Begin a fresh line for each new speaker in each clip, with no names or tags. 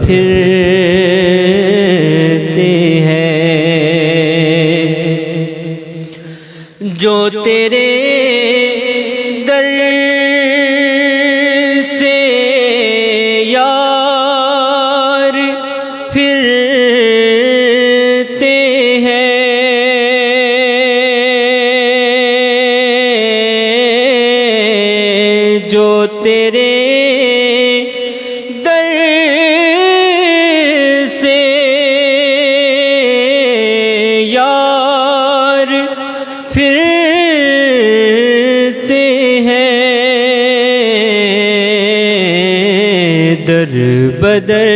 پھرتے ہیں جو تیرے در سے یار پھرتے ہیں جو تیرے پھرتے ہیں در بدر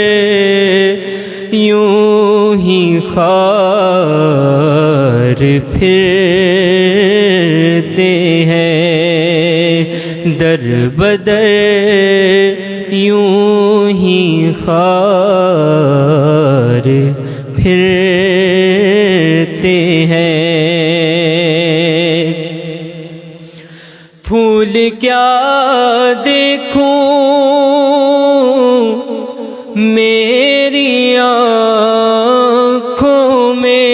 یوں ہی خار پھرتے ہیں در بدر یوں ہی خار پھرتے ہیں پھول کیا دیکھوں میری آنکھوں میں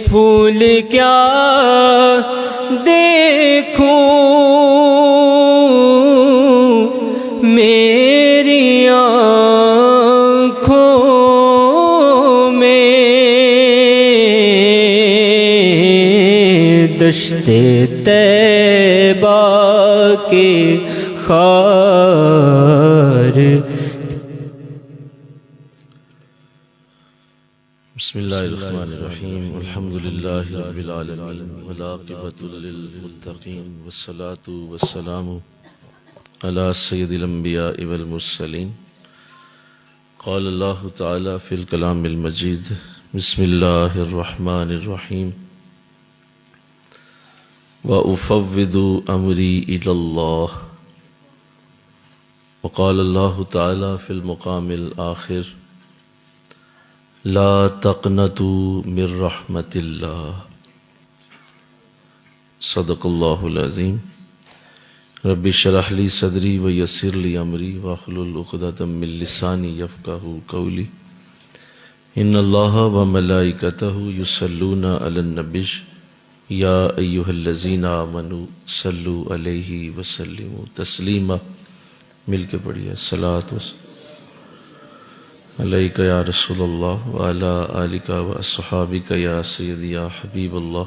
پھول کیا دیکھوں میری آنکھوں میں دشت طیبہ کے خار
بسم اللہ الرحمن الرحیم الحمد للہ رب العالمین والعاقبۃ للمتقین والصلاة والسلام علی سید الانبیاء والمرسلین قال اللہ تعالی فی الکلام المجید بسم اللہ الرحمن الرحیم وَأُفَوِّضُ أَمْرِي إِلَى اللَّهِ وقال اللہ تعالی فی المقام الآخر لا تقنطوا من رحمت اللہ صدق اللہ العظیم رب اشرح لی صدری ویسر لی امری واحلل عقدۃ من لسانی یفقہوا قولی ان اللہ وملائکتہ یصلون علی النبی یا ایہا الذین آمنوا صلوا علیہ وسلموا تسلیما مل کے پڑھیے صلاۃ وسلام علیک یا رسول اللہ وعلی آلک واصحابک یا سیدی یا حبیب اللہ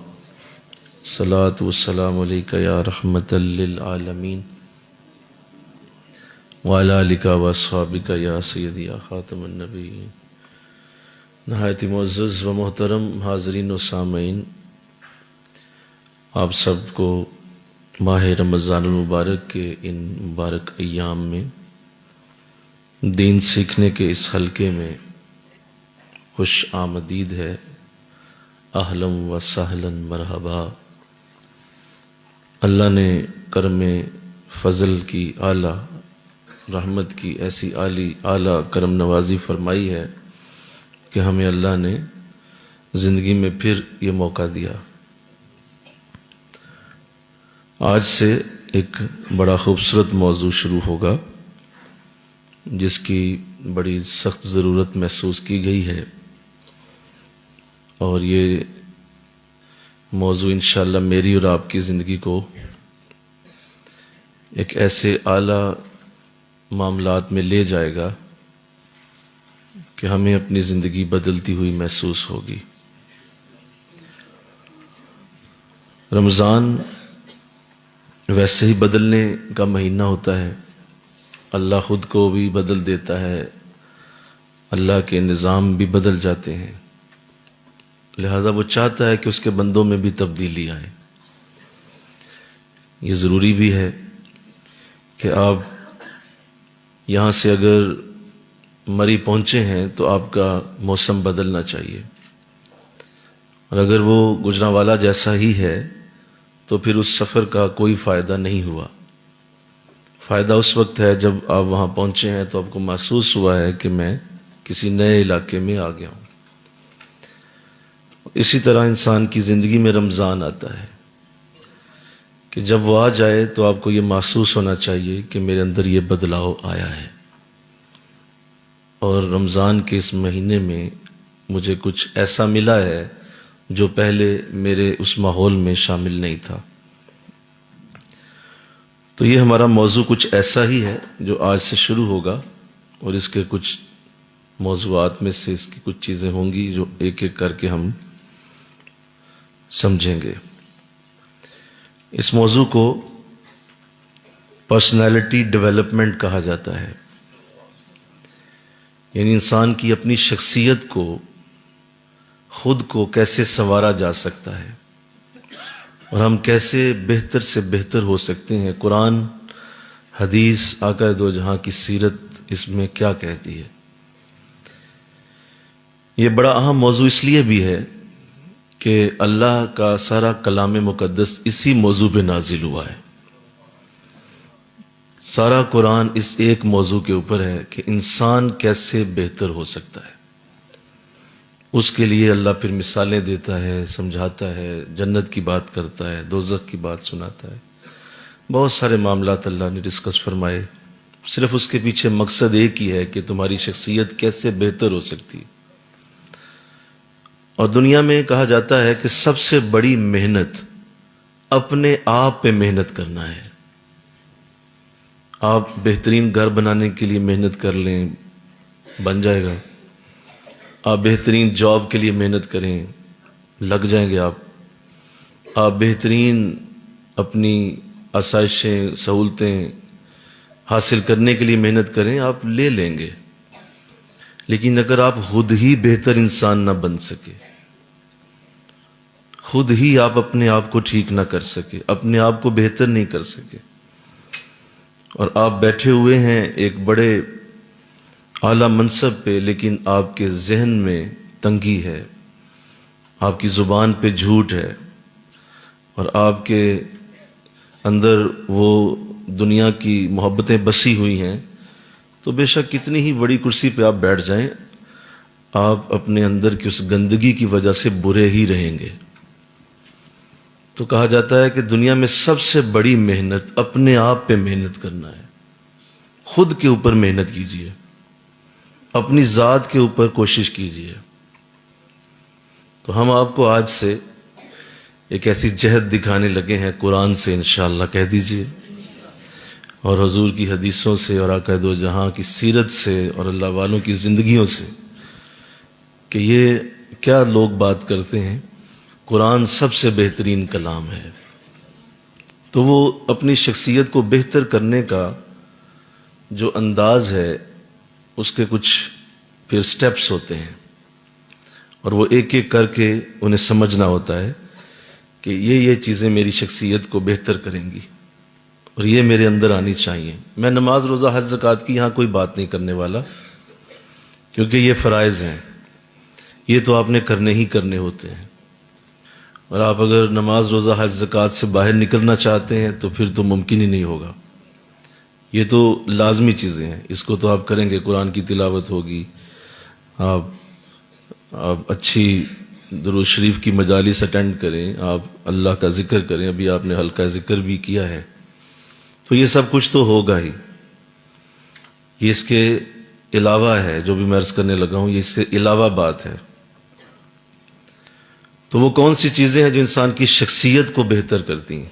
صلاۃ والسلام علیک یا رحمۃ للعالمین وعلی آلک واصحابک یا سیدی یا خاتم النبیین نہایت معزز و محترم حاضرین و سامعین، آپ سب کو ماہ رمضان المبارک کے ان مبارک ایام میں دین سیکھنے کے اس حلقے میں خوش آمدید ہے۔ اہلا و سہلا مرحبا۔ اللہ نے کرم فضل کی اعلیٰ رحمت کی ایسی اعلیٰ کرم نوازی فرمائی ہے کہ ہمیں اللہ نے زندگی میں پھر یہ موقع دیا۔ آج سے ایک بڑا خوبصورت موضوع شروع ہوگا جس کی بڑی سخت ضرورت محسوس کی گئی ہے، اور یہ موضوع انشاءاللہ میری اور آپ کی زندگی کو ایک ایسے اعلیٰ معاملات میں لے جائے گا کہ ہمیں اپنی زندگی بدلتی ہوئی محسوس ہوگی۔ رمضان ویسے ہی بدلنے کا مہینہ ہوتا ہے، اللہ خود کو بھی بدل دیتا ہے، اللہ کے نظام بھی بدل جاتے ہیں، لہذا وہ چاہتا ہے کہ اس کے بندوں میں بھی تبدیلی آئے۔ یہ ضروری بھی ہے کہ آپ یہاں سے اگر مری پہنچے ہیں تو آپ کا موسم بدلنا چاہیے، اور اگر وہ گجرانوالا جیسا ہی ہے تو پھر اس سفر کا کوئی فائدہ نہیں ہوا۔ فائدہ اس وقت ہے جب آپ وہاں پہنچے ہیں تو آپ کو محسوس ہوا ہے کہ میں کسی نئے علاقے میں آ گیا ہوں۔ اسی طرح انسان کی زندگی میں رمضان آتا ہے کہ جب وہ آ جائے تو آپ کو یہ محسوس ہونا چاہیے کہ میرے اندر یہ بدلاؤ آیا ہے، اور رمضان کے اس مہینے میں مجھے کچھ ایسا ملا ہے جو پہلے میرے اس ماحول میں شامل نہیں تھا۔ تو یہ ہمارا موضوع کچھ ایسا ہی ہے جو آج سے شروع ہوگا، اور اس کے کچھ موضوعات میں سے اس کی کچھ چیزیں ہوں گی جو ایک ایک کر کے ہم سمجھیں گے۔ اس موضوع کو پرسنالٹی ڈیولپمنٹ کہا جاتا ہے، یعنی انسان کی اپنی شخصیت کو، خود کو کیسے سنوارا جا سکتا ہے اور ہم کیسے بہتر سے بہتر ہو سکتے ہیں۔ قرآن، حدیث، آقا دو جہاں کی سیرت اس میں کیا کہتی ہے۔ یہ بڑا اہم موضوع اس لیے بھی ہے کہ اللہ کا سارا کلام مقدس اسی موضوع پہ نازل ہوا ہے۔ سارا قرآن اس ایک موضوع کے اوپر ہے کہ انسان کیسے بہتر ہو سکتا ہے۔ اس کے لیے اللہ پھر مثالیں دیتا ہے، سمجھاتا ہے، جنت کی بات کرتا ہے، دوزخ کی بات سناتا ہے، بہت سارے معاملات اللہ نے ڈسکس فرمائے۔ صرف اس کے پیچھے مقصد ایک ہی ہے کہ تمہاری شخصیت کیسے بہتر ہو سکتی ہے۔ اور دنیا میں کہا جاتا ہے کہ سب سے بڑی محنت اپنے آپ پہ محنت کرنا ہے۔ آپ بہترین گھر بنانے کے لیے محنت کر لیں، بن جائے گا۔ آپ بہترین جاب کے لیے محنت کریں، لگ جائیں گے آپ بہترین اپنی آسائشیں، سہولتیں حاصل کرنے کے لیے محنت کریں، آپ لے لیں گے۔ لیکن اگر آپ خود ہی بہتر انسان نہ بن سکے، خود ہی آپ اپنے آپ کو ٹھیک نہ کر سکے، اپنے آپ کو بہتر نہیں کر سکے، اور آپ بیٹھے ہوئے ہیں ایک بڑے اعلیٰ منصب پہ، لیکن آپ کے ذہن میں تنگی ہے، آپ کی زبان پہ جھوٹ ہے، اور آپ کے اندر وہ دنیا کی محبتیں بسی ہوئی ہیں، تو بے شک کتنی ہی بڑی کرسی پہ آپ بیٹھ جائیں، آپ اپنے اندر کی اس گندگی کی وجہ سے برے ہی رہیں گے۔ تو کہا جاتا ہے کہ دنیا میں سب سے بڑی محنت اپنے آپ پہ محنت کرنا ہے۔ خود کے اوپر محنت کیجیے، اپنی ذات کے اوپر کوشش کیجیے۔ تو ہم آپ کو آج سے ایک ایسی جہد دکھانے لگے ہیں قرآن سے، انشاءاللہ کہہ دیجیے، اور حضور کی حدیثوں سے، اور آقا دو جہاں کی سیرت سے، اور اللہ والوں کی زندگیوں سے، کہ یہ کیا لوگ بات کرتے ہیں، قرآن سب سے بہترین کلام ہے۔ تو وہ اپنی شخصیت کو بہتر کرنے کا جو انداز ہے، اس کے کچھ پھر سٹیپس ہوتے ہیں، اور وہ ایک ایک کر کے انہیں سمجھنا ہوتا ہے کہ یہ چیزیں میری شخصیت کو بہتر کریں گی، اور یہ میرے اندر آنی چاہیے۔ میں نماز، روزہ، حج، زکوٰۃ کی یہاں کوئی بات نہیں کرنے والا، کیونکہ یہ فرائض ہیں، یہ تو آپ نے کرنے ہی کرنے ہوتے ہیں، اور آپ اگر نماز، روزہ، حج، زکوٰۃ سے باہر نکلنا چاہتے ہیں تو پھر تو ممکن ہی نہیں ہوگا۔ یہ تو لازمی چیزیں ہیں، اس کو تو آپ کریں گے۔ قرآن کی تلاوت ہوگی، آپ اچھی درود شریف کی مجالس اٹینڈ کریں، آپ اللہ کا ذکر کریں، ابھی آپ نے حلقہ ذکر بھی کیا ہے، تو یہ سب کچھ تو ہوگا ہی۔ یہ اس کے علاوہ ہے، جو بھی میں عرض کرنے لگا ہوں، یہ اس کے علاوہ بات ہے۔ تو وہ کون سی چیزیں ہیں جو انسان کی شخصیت کو بہتر کرتی ہیں؟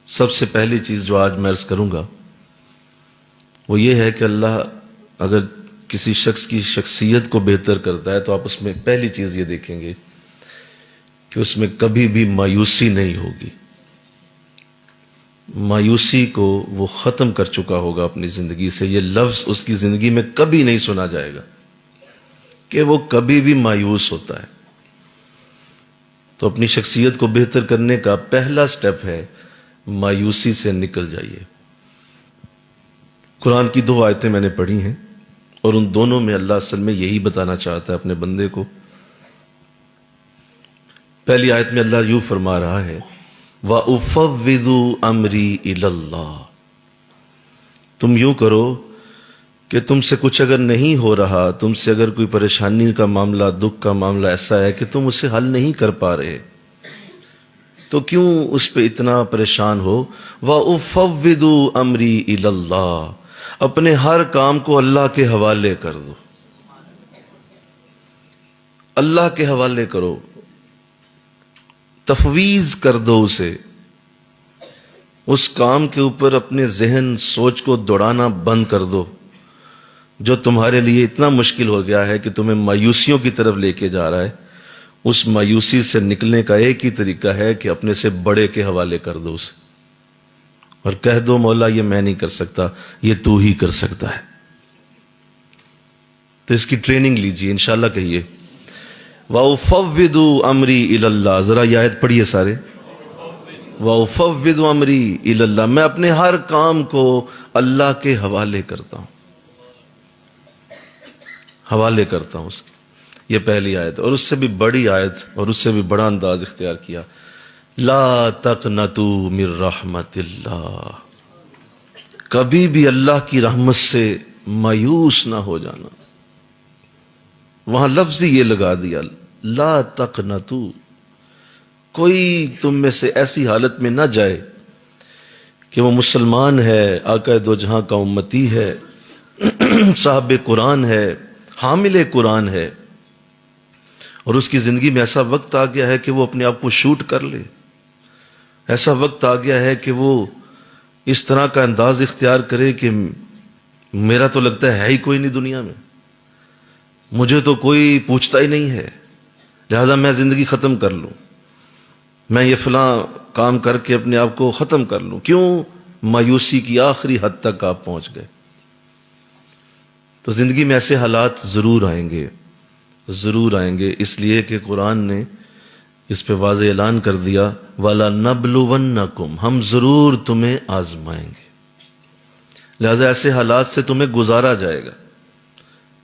سب سے پہلی چیز جو آج میں عرض کروں گا وہ یہ ہے کہ اللہ اگر کسی شخص کی شخصیت کو بہتر کرتا ہے تو آپ اس میں پہلی چیز یہ دیکھیں گے کہ اس میں کبھی بھی مایوسی نہیں ہوگی۔ مایوسی کو وہ ختم کر چکا ہوگا اپنی زندگی سے۔ یہ لفظ اس کی زندگی میں کبھی نہیں سنا جائے گا کہ وہ کبھی بھی مایوس ہوتا ہے۔ تو اپنی شخصیت کو بہتر کرنے کا پہلا سٹیپ ہے مایوسی سے نکل جائیے۔ قرآن کی 2 آیتیں میں نے پڑھی ہیں، اور ان دونوں میں اللہ اصل میں یہی بتانا چاہتا ہے اپنے بندے کو۔ پہلی آیت میں اللہ یوں فرما رہا ہے وَأُفَوِّضُ أَمْرِي إِلَى اللَّهِ، تم یوں کرو کہ تم سے کچھ اگر نہیں ہو رہا، تم سے اگر کوئی پریشانی کا معاملہ، دکھ کا معاملہ ایسا ہے کہ تم اسے حل نہیں کر پا رہے، تو کیوں اس پہ اتنا پریشان ہو؟ وَأُفَوِّضُ أَمْرِي إِلَى اللَّهِ، اپنے ہر کام کو اللہ کے حوالے کر دو، اللہ کے حوالے کرو، تفویض کر دو اسے، اس کام کے اوپر اپنے ذہن سوچ کو دوڑانا بند کر دو جو تمہارے لیے اتنا مشکل ہو گیا ہے کہ تمہیں مایوسیوں کی طرف لے کے جا رہا ہے۔ اس مایوسی سے نکلنے کا ایک ہی طریقہ ہے کہ اپنے سے بڑے کے حوالے کر دو اسے، اور کہہ دو مولا یہ میں نہیں کر سکتا، یہ تو ہی کر سکتا ہے۔ تو اس کی ٹریننگ لیجیے، انشاءاللہ کہیے وَأُفَوِّضُ أَمْرِي إِلَى اللَّهِ، ذرا یہ آیت پڑھیے سارے، وَأُفَوِّضُ أَمْرِي إِلَى اللَّهِ، میں اپنے ہر کام کو اللہ کے حوالے کرتا ہوں، حوالے کرتا ہوں اس کے۔ یہ پہلی آیت، اور اس سے بھی بڑی آیت اور اس سے بھی بڑا انداز اختیار کیا، لا تقنطوا من رحمت اللہ، کبھی بھی اللہ کی رحمت سے مایوس نہ ہو جانا۔ وہاں لفظ ہی یہ لگا دیا، لا تقنطوا، کوئی تم میں سے ایسی حالت میں نہ جائے کہ وہ مسلمان ہے، آقا دو جہاں کا امتی ہے، صاحب قرآن ہے، حامل قرآن ہے، اور اس کی زندگی میں ایسا وقت آ گیا ہے کہ وہ اپنے آپ کو شوٹ کر لے، ایسا وقت آ گیا ہے کہ وہ اس طرح کا انداز اختیار کرے کہ میرا تو لگتا ہے ہی کوئی نہیں دنیا میں، مجھے تو کوئی پوچھتا ہی نہیں ہے، لہذا میں زندگی ختم کر لوں، میں یہ فلاں کام کر کے اپنے آپ کو ختم کر لوں۔ کیوں؟ مایوسی کی آخری حد تک آپ پہنچ گئے۔ تو زندگی میں ایسے حالات ضرور آئیں گے، ضرور آئیں گے، اس لیے کہ قرآن نے اس پہ واضح اعلان کر دیا وَلَنَبْلُوَنَّكُمْ، ہم ضرور تمہیں آزمائیں گے، لہذا ایسے حالات سے تمہیں گزارا جائے گا۔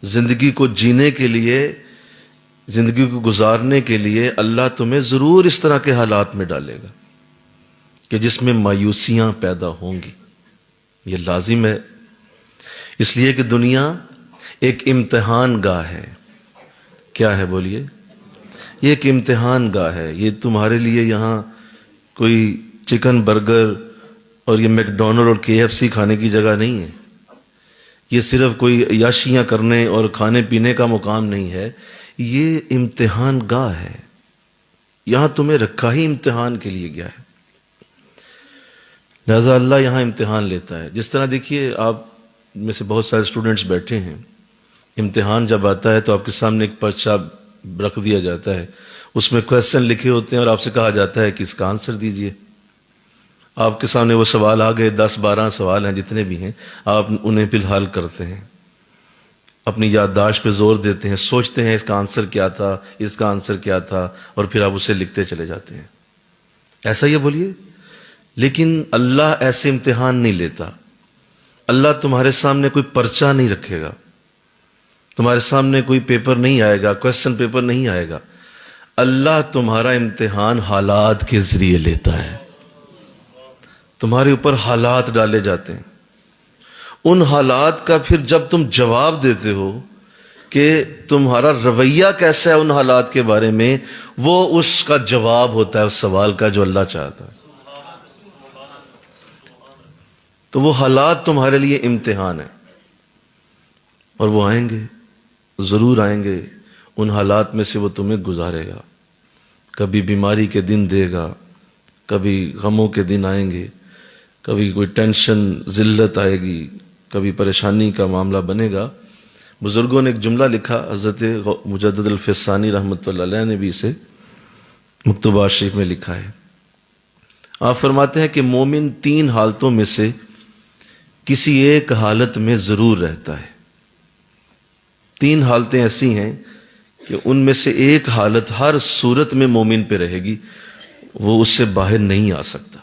زندگی کو جینے کے لیے، زندگی کو گزارنے کے لیے اللہ تمہیں ضرور اس طرح کے حالات میں ڈالے گا کہ جس میں مایوسیاں پیدا ہوں گی، یہ لازم ہے، اس لیے کہ دنیا ایک امتحان گاہ ہے۔ کیا ہے بولیے؟ یہ ایک امتحان گاہ ہے، یہ تمہارے لیے یہاں کوئی چکن برگر اور یہ میک ڈونلڈ اور KFC کھانے کی جگہ نہیں ہے، یہ صرف کوئی عیاشیاں کرنے اور کھانے پینے کا مقام نہیں ہے، یہ امتحان گاہ ہے، یہاں تمہیں رکھا ہی امتحان کے لیے گیا ہے، لہذا اللہ یہاں امتحان لیتا ہے۔ جس طرح دیکھیے، آپ میں سے بہت سارے اسٹوڈنٹس بیٹھے ہیں، امتحان جب آتا ہے تو آپ کے سامنے ایک پرچہ رکھ دیا جاتا ہے، اس میں کویسچن لکھے ہوتے ہیں اور آپ سے کہا جاتا ہے کہ اس کا آنسر دیجئے۔ آپ کے سامنے وہ سوال آ گئے، 10-12 سوال ہیں، جتنے بھی ہیں، آپ انہیں فی الحال کرتے ہیں، اپنی یادداشت پہ زور دیتے ہیں، سوچتے ہیں اس کا آنسر کیا تھا، اس کا آنسر کیا تھا، اور پھر آپ اسے لکھتے چلے جاتے ہیں۔ ایسا ہی ہے بولیے؟ لیکن اللہ ایسے امتحان نہیں لیتا۔ اللہ تمہارے سامنے کوئی پرچہ نہیں رکھے گا، تمہارے سامنے کوئی پیپر نہیں آئے گا، کویسچن پیپر نہیں آئے گا۔ اللہ تمہارا امتحان حالات کے ذریعے لیتا ہے، تمہارے اوپر حالات ڈالے جاتے ہیں، ان حالات کا پھر جب تم جواب دیتے ہو کہ تمہارا رویہ کیسا ہے ان حالات کے بارے میں، وہ اس کا جواب ہوتا ہے اس سوال کا جو اللہ چاہتا ہے۔ تو وہ حالات تمہارے لیے امتحان ہے، اور وہ آئیں گے، ضرور آئیں گے، ان حالات میں سے وہ تمہیں گزارے گا۔ کبھی بیماری کے دن دے گا، کبھی غموں کے دن آئیں گے، کبھی کوئی ٹینشن ذلت آئے گی، کبھی پریشانی کا معاملہ بنے گا۔ بزرگوں نے ایک جملہ لکھا، حضرت مجدد الفسانی رحمۃ اللہ علیہ نے بھی اسے مکتوبات شریف میں لکھا ہے۔ آپ فرماتے ہیں کہ مومن 3 حالتوں میں سے کسی ایک حالت میں ضرور رہتا ہے۔ 3 حالتیں ایسی ہیں کہ ان میں سے ایک حالت ہر صورت میں مومن پہ رہے گی، وہ اس سے باہر نہیں آ سکتا۔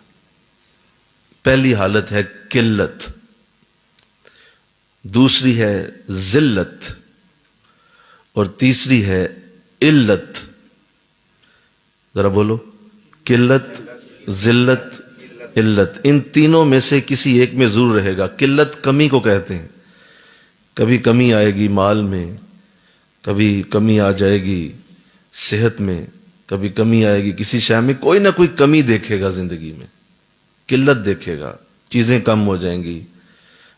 پہلی حالت ہے قلت، دوسری ہے ذلت، اور تیسری ہے علت۔ ذرا بولو، قلت، ذلت، علت، ان تینوں میں سے کسی ایک میں ضرور رہے گا۔ قلت کمی کو کہتے ہیں، کبھی کمی آئے گی مال میں، کبھی کمی آ جائے گی صحت میں، کبھی کمی آئے گی کسی شے میں، کوئی نہ کوئی کمی دیکھے گا زندگی میں، قلت دیکھے گا، چیزیں کم ہو جائیں گی،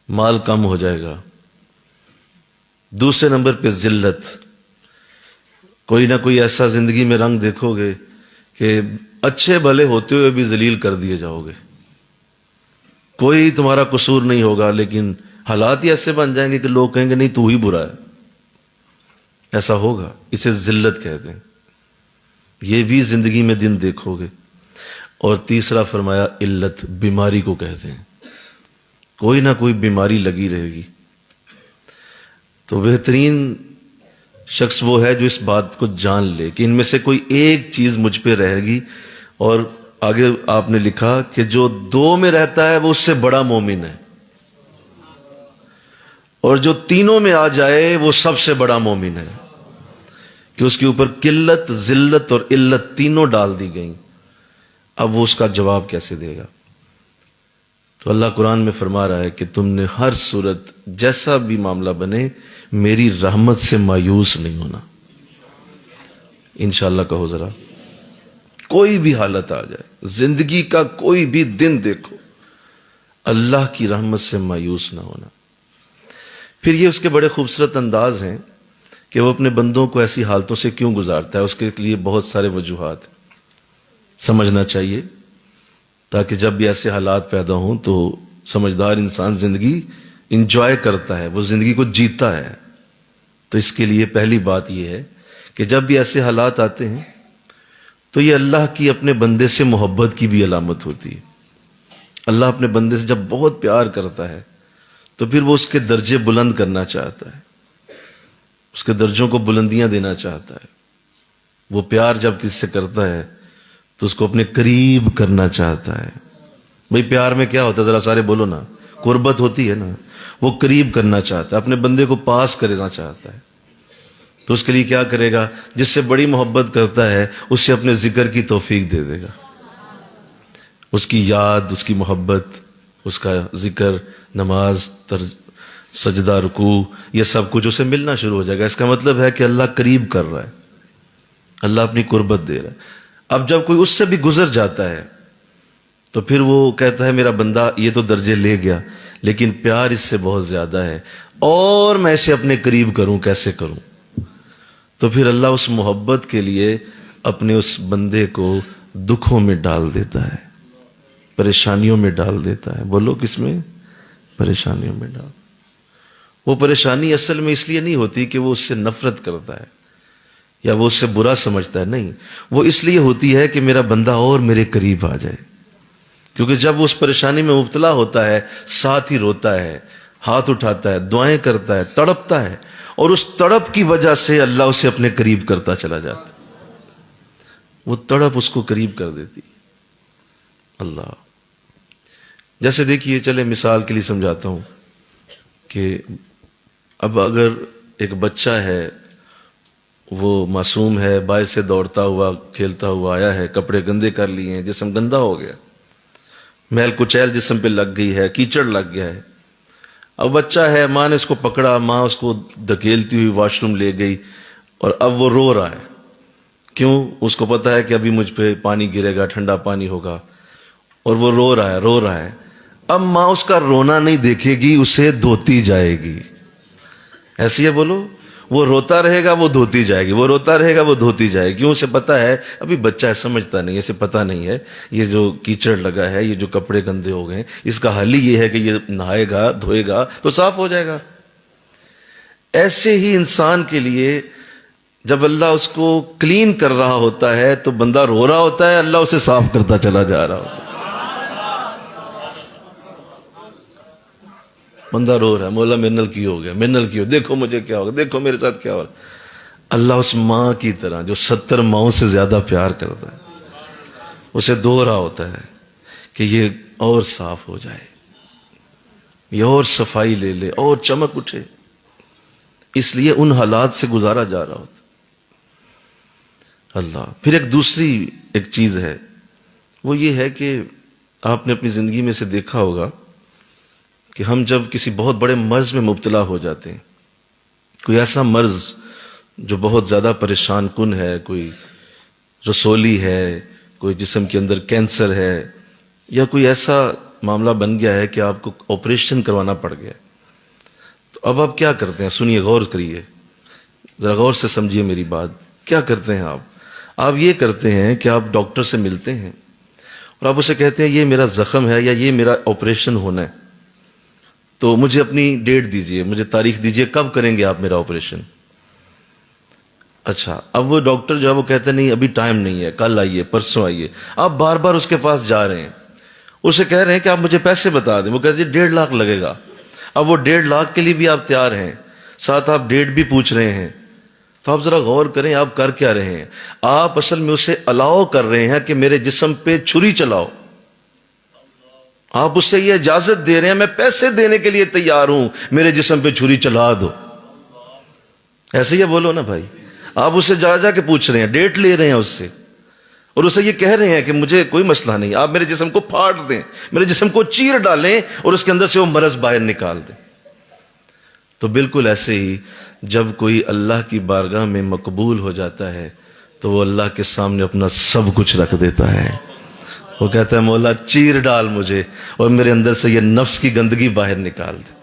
مال کم ہو جائے گا۔ دوسرے نمبر پہ ذلت، کوئی نہ کوئی ایسا زندگی میں رنگ دیکھو گے کہ اچھے بھلے ہوتے ہوئے بھی ذلیل کر دیے جاؤ گے، کوئی تمہارا قصور نہیں ہوگا لیکن حالات ہی ایسے بن جائیں گے کہ لوگ کہیں گے نہیں تو ہی برا ہے، ایسا ہوگا، اسے ذلت کہتے ہیں۔ یہ بھی زندگی میں دن دیکھو گے۔ اور تیسرا فرمایا علت، بیماری کو کہتے ہیں، کوئی نہ کوئی بیماری لگی رہے گی۔ تو بہترین شخص وہ ہے جو اس بات کو جان لے کہ ان میں سے کوئی ایک چیز مجھ پہ رہے گی، اور آگے آپ نے لکھا کہ جو دو میں رہتا ہے وہ اس سے بڑا مومن ہے، اور جو تینوں میں آ جائے وہ سب سے بڑا مومن ہے، کہ اس کے اوپر قلت، ذلت اور علت تینوں ڈال دی گئیں۔ اب وہ اس کا جواب کیسے دے گا؟ تو اللہ قرآن میں فرما رہا ہے کہ تم نے ہر صورت جیسا بھی معاملہ بنے میری رحمت سے مایوس نہیں ہونا۔ انشاءاللہ کہو ذرا، کوئی بھی حالت آ جائے، زندگی کا کوئی بھی دن دیکھو، اللہ کی رحمت سے مایوس نہ ہونا۔ پھر یہ اس کے بڑے خوبصورت انداز ہیں کہ وہ اپنے بندوں کو ایسی حالتوں سے کیوں گزارتا ہے، اس کے لیے بہت سارے وجوہات سمجھنا چاہیے، تاکہ جب بھی ایسے حالات پیدا ہوں تو سمجھدار انسان زندگی انجوائے کرتا ہے، وہ زندگی کو جیتا ہے۔ تو اس کے لیے پہلی بات یہ ہے کہ جب بھی ایسے حالات آتے ہیں تو یہ اللہ کی اپنے بندے سے محبت کی بھی علامت ہوتی ہے۔ اللہ اپنے بندے سے جب بہت پیار کرتا ہے تو پھر وہ اس کے درجے بلند کرنا چاہتا ہے، اس کے درجوں کو بلندیاں دینا چاہتا ہے۔ وہ پیار جب کس سے کرتا ہے تو اس کو اپنے قریب کرنا چاہتا ہے۔ بھئی پیار میں کیا ہوتا ہے، ذرا سارے بولو نا، قربت ہوتی ہے نا، وہ قریب کرنا چاہتا ہے، اپنے بندے کو پاس کرنا چاہتا ہے۔ تو اس کے لیے کیا کرے گا؟ جس سے بڑی محبت کرتا ہے اس سے اپنے ذکر کی توفیق دے دے گا، اس کی یاد، اس کی محبت، اس کا ذکر، نماز، سجدہ، رکوع، یہ سب کچھ اسے ملنا شروع ہو جائے گا۔ اس کا مطلب ہے کہ اللہ قریب کر رہا ہے، اللہ اپنی قربت دے رہا ہے۔ اب جب کوئی اس سے بھی گزر جاتا ہے تو پھر وہ کہتا ہے میرا بندہ یہ تو درجے لے گیا لیکن پیار اس سے بہت زیادہ ہے، اور میں اسے اپنے قریب کروں، کیسے کروں؟ تو پھر اللہ اس محبت کے لیے اپنے اس بندے کو دکھوں میں ڈال دیتا ہے، پریشانیوں میں ڈال دیتا ہے۔ بولو کس میں؟ پریشانیوں میں ڈال۔ وہ پریشانی اصل میں اس لیے نہیں ہوتی کہ وہ اس سے نفرت کرتا ہے یا وہ اس سے برا سمجھتا ہے، نہیں، وہ اس لیے ہوتی ہے کہ میرا بندہ اور میرے قریب آ جائے۔ کیونکہ جب وہ اس پریشانی میں مبتلا ہوتا ہے ساتھ ہی روتا ہے، ہاتھ اٹھاتا ہے، دعائیں کرتا ہے، تڑپتا ہے، اور اس تڑپ کی وجہ سے اللہ اسے اپنے قریب کرتا چلا جاتا ہے۔ وہ تڑپ اس کو قریب کر دیتی اللہ۔ جیسے دیکھیے، چلے مثال کے لیے سمجھاتا ہوں کہ اب اگر ایک بچہ ہے، وہ معصوم ہے، باہر سے دوڑتا ہوا کھیلتا ہوا آیا ہے، کپڑے گندے کر لیے ہیں، جسم گندا ہو گیا، میل کچیل جسم پہ لگ گئی ہے، کیچڑ لگ گیا ہے۔ اب بچہ ہے، ماں نے اس کو پکڑا، ماں اس کو دھکیلتی ہوئی واش روم لے گئی، اور اب وہ رو رہا ہے۔ کیوں؟ اس کو پتا ہے کہ ابھی مجھ پہ پانی گرے گا، ٹھنڈا پانی ہوگا، اور وہ رو رہا ہے۔ اب ماں اس کا رونا نہیں دیکھے گی، اسے دھوتی جائے گی۔ ایسی ہے بولو، وہ روتا رہے گا، وہ دھوتی جائے گی، وہ روتا رہے گا، وہ دھوتی جائے گی۔ کیوں؟ اسے پتا ہے ابھی بچہ ہے، سمجھتا نہیں ہے، اسے پتا نہیں ہے یہ جو کیچڑ لگا ہے، یہ جو کپڑے گندے ہو گئے، اس کا حل ہی یہ ہے کہ یہ نہائے گا، دھوئے گا تو صاف ہو جائے گا۔ ایسے ہی انسان کے لیے جب اللہ اس کو کلین کر رہا ہوتا ہے تو بندہ رو رہا ہوتا ہے، اللہ اسے صاف کرتا چلا جا رہا ہوتا ہے۔ بندہ رو رہا ہے، مولا میرے نال کی ہو گیا، میرے نال کی ہو، دیکھو مجھے کیا ہوگا، دیکھو میرے ساتھ کیا ہو رہا۔ اللہ اس ماں کی طرح جو 70 ماؤں سے زیادہ پیار کرتا ہے، اسے دو رہا ہوتا ہے کہ یہ اور صاف ہو جائے، یہ اور صفائی لے لے، اور چمک اٹھے۔ اس لیے ان حالات سے گزارا جا رہا ہوتا اللہ۔ پھر ایک دوسری ایک چیز ہے، وہ یہ ہے کہ آپ نے اپنی زندگی میں سے دیکھا ہوگا کہ ہم جب کسی بہت بڑے مرض میں مبتلا ہو جاتے ہیں کوئی ایسا مرض جو بہت زیادہ پریشان کن ہے، کوئی رسولی ہے، کوئی جسم کے اندر کینسر ہے، یا کوئی ایسا معاملہ بن گیا ہے کہ آپ کو آپریشن کروانا پڑ گیا، تو اب آپ کیا کرتے ہیں؟ سنیے، غور کریے، ذرا غور سے سمجھیے میری بات. کیا کرتے ہیں آپ یہ کرتے ہیں کہ آپ ڈاکٹر سے ملتے ہیں اور آپ اسے کہتے ہیں یہ میرا زخم ہے یا یہ میرا آپریشن ہونا ہے، تو مجھے اپنی ڈیٹ دیجئے، مجھے تاریخ دیجئے، کب کریں گے آپ میرا آپریشن؟ اچھا، اب وہ ڈاکٹر جو ہے وہ کہتے ہیں نہیں ابھی ٹائم نہیں ہے، کل آئیے، پرسوں آئیے. آپ بار بار اس کے پاس جا رہے ہیں، اسے کہہ رہے ہیں کہ آپ مجھے پیسے بتا دیں، وہ کہتے ہیں 1.5 لاکھ لگے گا. اب وہ 1.5 لاکھ کے لیے بھی آپ تیار ہیں، ساتھ آپ ڈیٹ بھی پوچھ رہے ہیں. تو آپ ذرا غور کریں آپ کر کیا رہے ہیں. آپ اصل میں اسے الاؤ کر رہے ہیں کہ میرے جسم پہ چھری چلاؤ. آپ اسے یہ اجازت دے رہے ہیں میں پیسے دینے کے لیے تیار ہوں، میرے جسم پہ چھری چلا دو. ایسے ہی بولو نا بھائی. آپ اسے جا جا کے پوچھ رہے ہیں، ڈیٹ لے رہے ہیں اس سے، اور اسے یہ کہہ رہے ہیں کہ مجھے کوئی مسئلہ نہیں، آپ میرے جسم کو پھاڑ دیں، میرے جسم کو چیر ڈالیں اور اس کے اندر سے وہ مرض باہر نکال دیں. تو بالکل ایسے ہی جب کوئی اللہ کی بارگاہ میں مقبول ہو جاتا ہے تو وہ اللہ کے سامنے اپنا سب کچھ رکھ دیتا ہے. وہ کہتا ہے مولا چیر ڈال مجھے اور میرے اندر سے یہ نفس کی گندگی باہر نکال دے،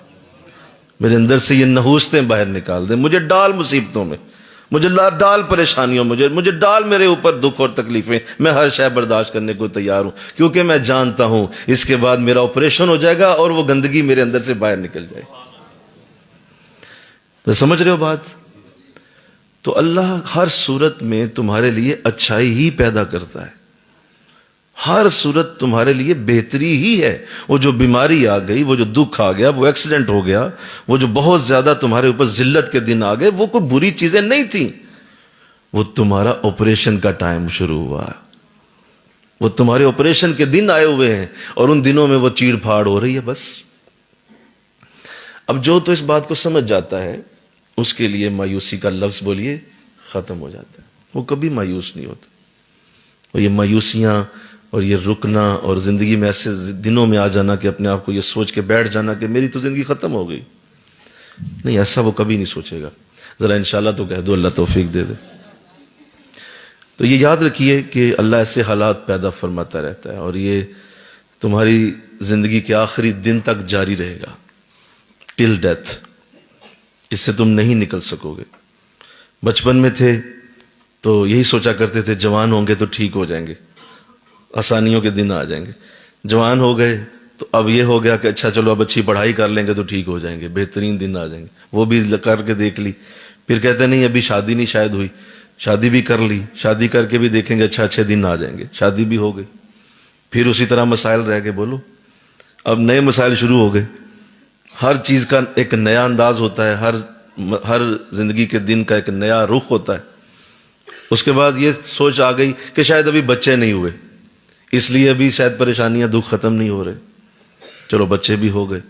میرے اندر سے یہ نحوستیں باہر نکال دے، مجھے ڈال مصیبتوں میں، مجھے ڈال پریشانیوں، مجھے ڈال میرے اوپر دکھ اور تکلیفیں. میں ہر شے برداشت کرنے کو تیار ہوں، کیونکہ میں جانتا ہوں اس کے بعد میرا آپریشن ہو جائے گا اور وہ گندگی میرے اندر سے باہر نکل جائے گی. تو سمجھ رہے ہو بات؟ تو اللہ ہر صورت میں تمہارے لیے اچھائی ہی پیدا کرتا ہے، ہر صورت تمہارے لیے بہتری ہی ہے. وہ جو بیماری آ گئی، وہ جو دکھ آ گیا، وہ ایکسیڈنٹ ہو گیا، وہ جو بہت زیادہ تمہارے اوپر ذلت کے دن آ گئے، وہ کوئی بری چیزیں نہیں تھیں. وہ تمہارا آپریشن کا ٹائم شروع ہوا، وہ تمہارے آپریشن کے دن آئے ہوئے ہیں اور ان دنوں میں وہ چیڑ پھاڑ ہو رہی ہے. بس اب جو تو اس بات کو سمجھ جاتا ہے اس کے لیے مایوسی کا لفظ بولیے ختم ہو جاتا ہے. وہ کبھی مایوس نہیں ہوتا. اور یہ مایوسیاں اور یہ رکنا اور زندگی میں ایسے دنوں میں آ جانا کہ اپنے آپ کو یہ سوچ کے بیٹھ جانا کہ میری تو زندگی ختم ہو گئی، نہیں، ایسا وہ کبھی نہیں سوچے گا. ذرا انشاءاللہ تو کہہ دو اللہ توفیق دے دے. تو یہ یاد رکھیے کہ اللہ ایسے حالات پیدا فرماتا رہتا ہے اور یہ تمہاری زندگی کے آخری دن تک جاری رہے گا، ٹل ڈیتھ. اس سے تم نہیں نکل سکو گے. بچپن میں تھے تو یہی سوچا کرتے تھے جوان ہوں گے تو ٹھیک ہو جائیں گے، آسانیوں کے دن آ جائیں گے. جوان ہو گئے تو اب یہ ہو گیا کہ اچھا چلو اب اچھی پڑھائی کر لیں گے تو ٹھیک ہو جائیں گے، بہترین دن آ جائیں گے. وہ بھی کر کے دیکھ لی، پھر کہتے نہیں ابھی شادی نہیں شاید ہوئی، شادی بھی کر لی، شادی کر کے بھی دیکھیں گے اچھے دن آ جائیں گے، شادی بھی ہو گئی. پھر اسی طرح مسائل رہ گئے. بولو اب نئے مسائل شروع ہو گئے. ہر چیز کا ایک نیا انداز ہوتا ہے، ہر زندگی کے دن کا ایک نیا رخ ہوتا ہے. اس کے بعد یہ سوچ آ گئی کہ شاید ابھی بچے نہیں ہوئے، اس لیے ابھی شاید پریشانیاں دکھ ختم نہیں ہو رہے. چلو بچے بھی ہو گئے،